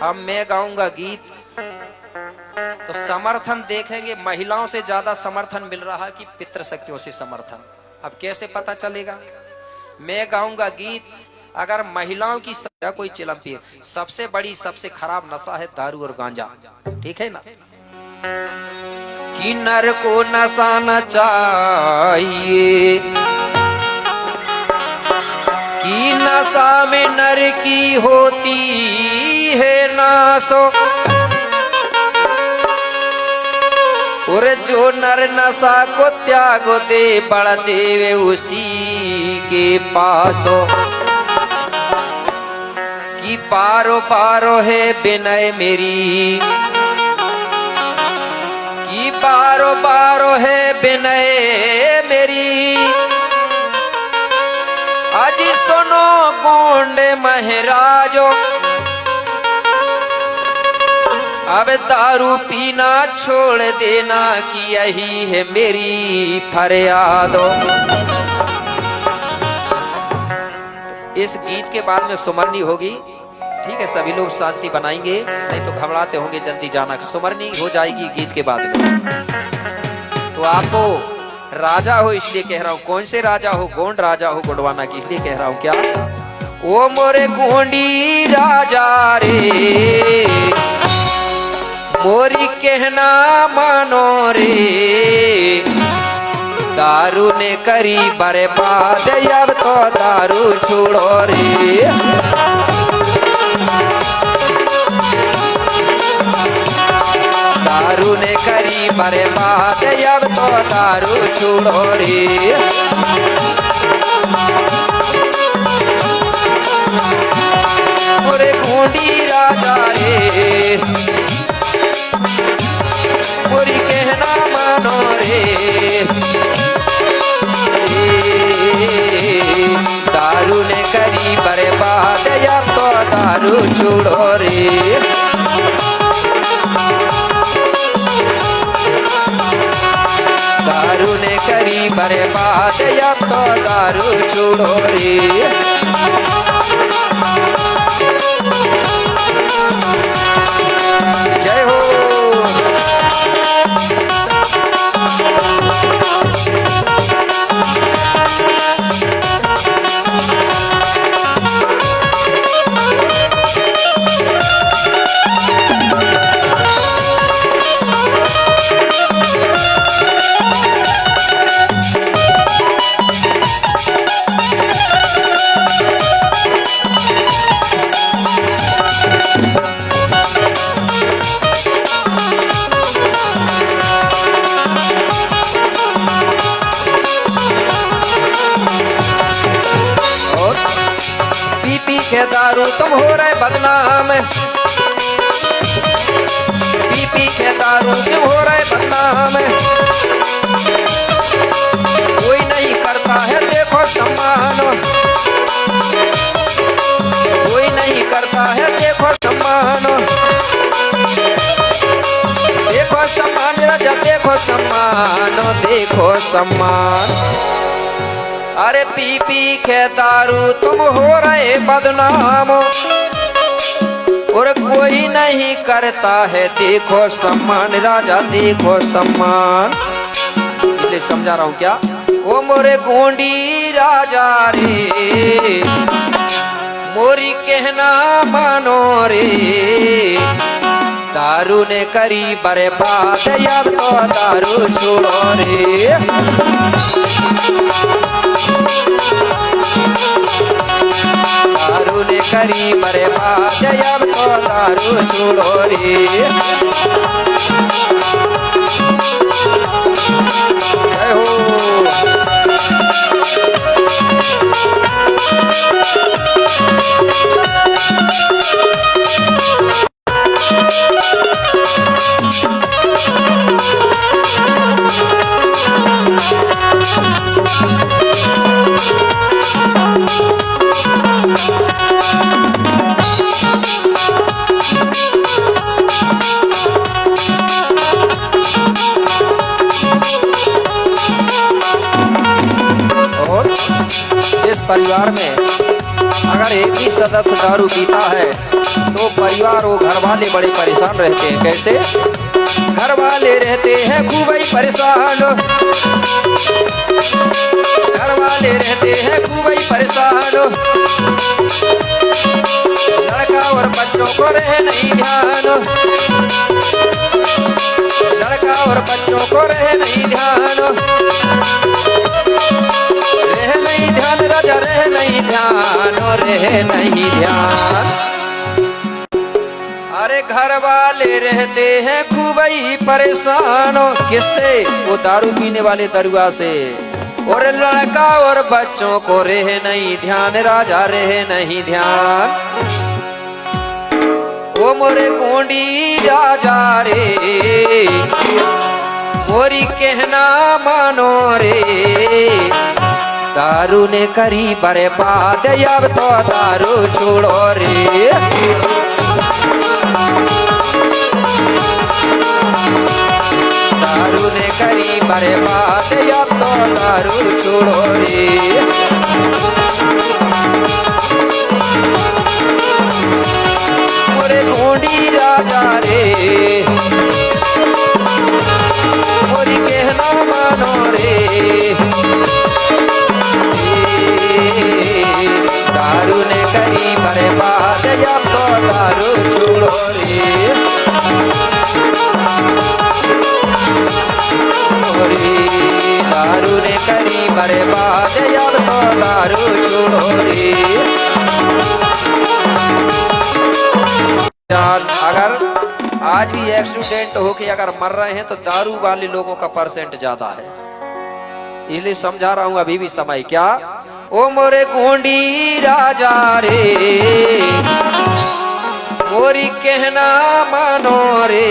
Speaker 1: अब मैं गाऊंगा गीत, तो तो समर्थन देखेंगे, महिलाओं से ज्यादा समर्थन मिल रहा है कि पितृशक्तियों से समर्थन। अब कैसे पता चलेगा? मैं गाऊंगा गीत, अगर महिलाओं की कोई चिलम पिए, सबसे बड़ी सबसे खराब नशा है दारू और गांजा, ठीक है ना? कि नर को नशा न चाहिए, कि नशा में नर की होती है नासो, और जो नर नशा को त्याग दे बढ़ देवे उसी के पासो। कि पारो पारो है विनय मेरी, कि पारो पारो है विनय मेरी, आज सुनो गोंडे महराजो, अब दारू पीना छोड़ देना कि यही है मेरी फरियादो। इस गीत के बाद में सुमरनी होगी, ठीक है? सभी लोग शांति बनाएंगे, नहीं तो घबराते होंगे जल्दी जाना। सुमरनी हो जाएगी गीत के बाद में। तो आपको राजा हो इसलिए कह रहा हूं। कौन से राजा हो? गोंड राजा हो गोंडवाना की, इसलिए कह रहा हूं। क्या? ओ मोरे गोंडी राजा रे, मोरी कहना मानो रे, दारू ने करी बर्बाद अब तो दारू छोड़ो रे। दारू ने करी बर्बाद अब तो दारू छोड़ो रे। मोरे गोंडी राजा रे, मोरी कहना मानो रे, दारू ने करी बर्बाद अब तो दारू छोड़ो रे। दारू ने करी बर्बाद अब तो दारू छोड़ो रे। जय हो। के दारू तुम हो रहे बदनाम, पी पी के दारू तुम हो रहे बदनाम, कोई नहीं करता है देखो सम्मान, कोई नहीं करता है देखो सम्मान, देखो सम्मान राजा देखो सम्मान, देखो सम्मान। अरे पी पी के दारू तुम हो रहे बदनाम, और कोई नहीं करता है देखो सम्मान राजा देखो सम्मान। इसलिए समझा रहा हूं क्या? ओ मोरे गोंडी राजा रे, मोरी कहना मानो रे, दारू ने करी बर्बाद अब तो दारू छोड़ो रे। दारू ने करी बर्बाद अब तो दारू छोड़ो रे। जय हो। परिवार में अगर एक ही सदस्य दारू पीता है तो परिवार वो घर वाले बड़े परेशान रहते हैं। कैसे? घर वाले रहते हैं खूब ही परेशान, घर वाले रहते हैं खूब ही परेशान, लड़का और बच्चों को रहे नहीं ध्यान, लड़का और बच्चों को रहे नहीं ध्यान, रहे नहीं ध्यान राजा, रहे नहीं ध्यान, रहे नहीं ध्यान। अरे घर वाले रहते हैं खूब ही परेशान, किससे? वो दारू पीने वाले दरुआ से। और लड़का और बच्चों को रहे नहीं ध्यान राजा, रहे नहीं ध्यान। वो मोरे गोंडी राजा रे, मोरी कहना मानो रे, दारू ने करी बर्बाद, अब तो दारू छोड़ो रे। दारू ने करी बर्बाद, अब तो दारू छोड़ो रे। मोरे गोंडी राजा रे, मोरी कहना मानो रे, दारू ने करी बर्बाद, अब तो दारू छोड़ो रे। दारू ने करी बर्बाद, अब तो दारू छोड़ो रे। अगर आज भी एक्सीडेंट होके अगर मर रहे हैं तो दारू वाले लोगों का परसेंट ज्यादा है, इसलिए समझा रहा हूं अभी भी समय। क्या? ओ मोरे गोंडी राजा रे, मोरी कहना मानो रे,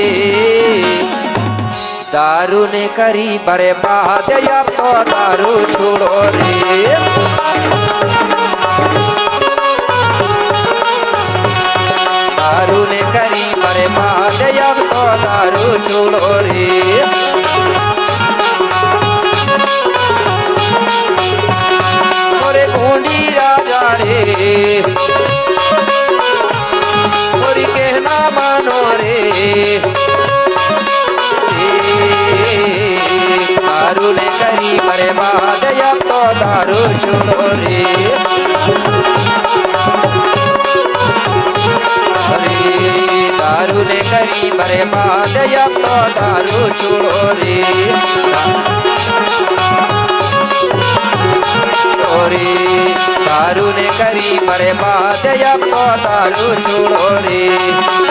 Speaker 1: दारू ने करी बर्बाद, अब तो दारू छोड़ो रे। दारू ने करी बर्बाद, अब तो दारू छोड़ो रे। मोरे गोंडी राजा रे, मोरी कहना मानो रे, दारू ने करी बर्बाद, अब तो दारू छोड़ो रे। दारू ने करी बर्बाद, अब तो दारू छोड़ो रे। दारू ने करी बर्बाद, अब तो दारू छोड़ो रे।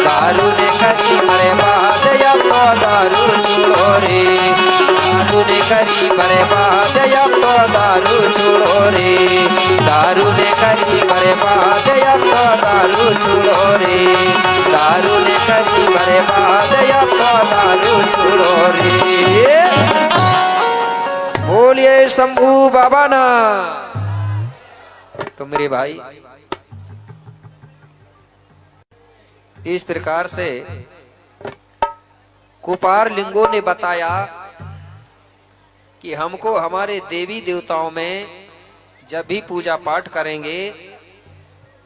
Speaker 1: दारू ने करी बर्बाद, अब तो दारू छोड़ो रे। दारू ने करी बर्बाद, अब तो दारू छोड़ो रे। दारू ने करी बर्बाद, अब तो दारू छोड़ो रे। दारू ने करी बर्बाद, अब तो दारू छोड़ो रे। बोलिए शंभू बाबा ना। तो मेरे भाई, इस प्रकार से कुपार लिंगों ने बताया कि हमको हमारे देवी देवताओं में जब भी पूजा पाठ करेंगे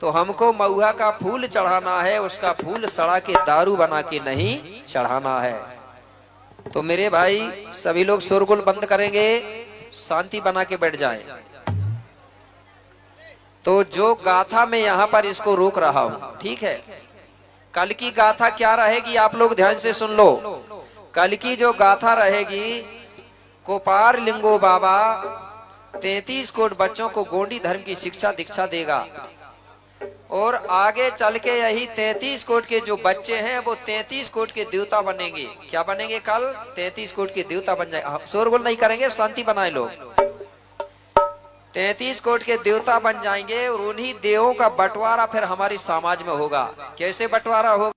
Speaker 1: तो हमको महुआ का फूल चढ़ाना है, उसका फूल सड़ा के दारू बना के नहीं चढ़ाना है। तो मेरे भाई सभी लोग शोरगुल बंद करेंगे, शांति बना के बैठ जाएं। तो जो गाथा मैं यहाँ पर इसको रोक रहा हूं, ठीक है? कल की गाथा क्या रहेगी आप लोग ध्यान से सुन लो। कल की जो गाथा रहेगी, कुपार लिंगो बाबा 33 कोट बच्चों को गोंडी धर्म की शिक्षा दीक्षा देगा और आगे चल के यही 33 कोट के जो बच्चे हैं वो 33 कोट के देवता बनेंगे। क्या बनेंगे? कल 33 कोट के देवता बन जाएंगे। शोरगुल नहीं करेंगे, शांति बनाए लोग। 33 कोट के देवता बन जाएंगे और उन्हीं देवों का बंटवारा फिर हमारी समाज में होगा। कैसे बंटवारा होगा?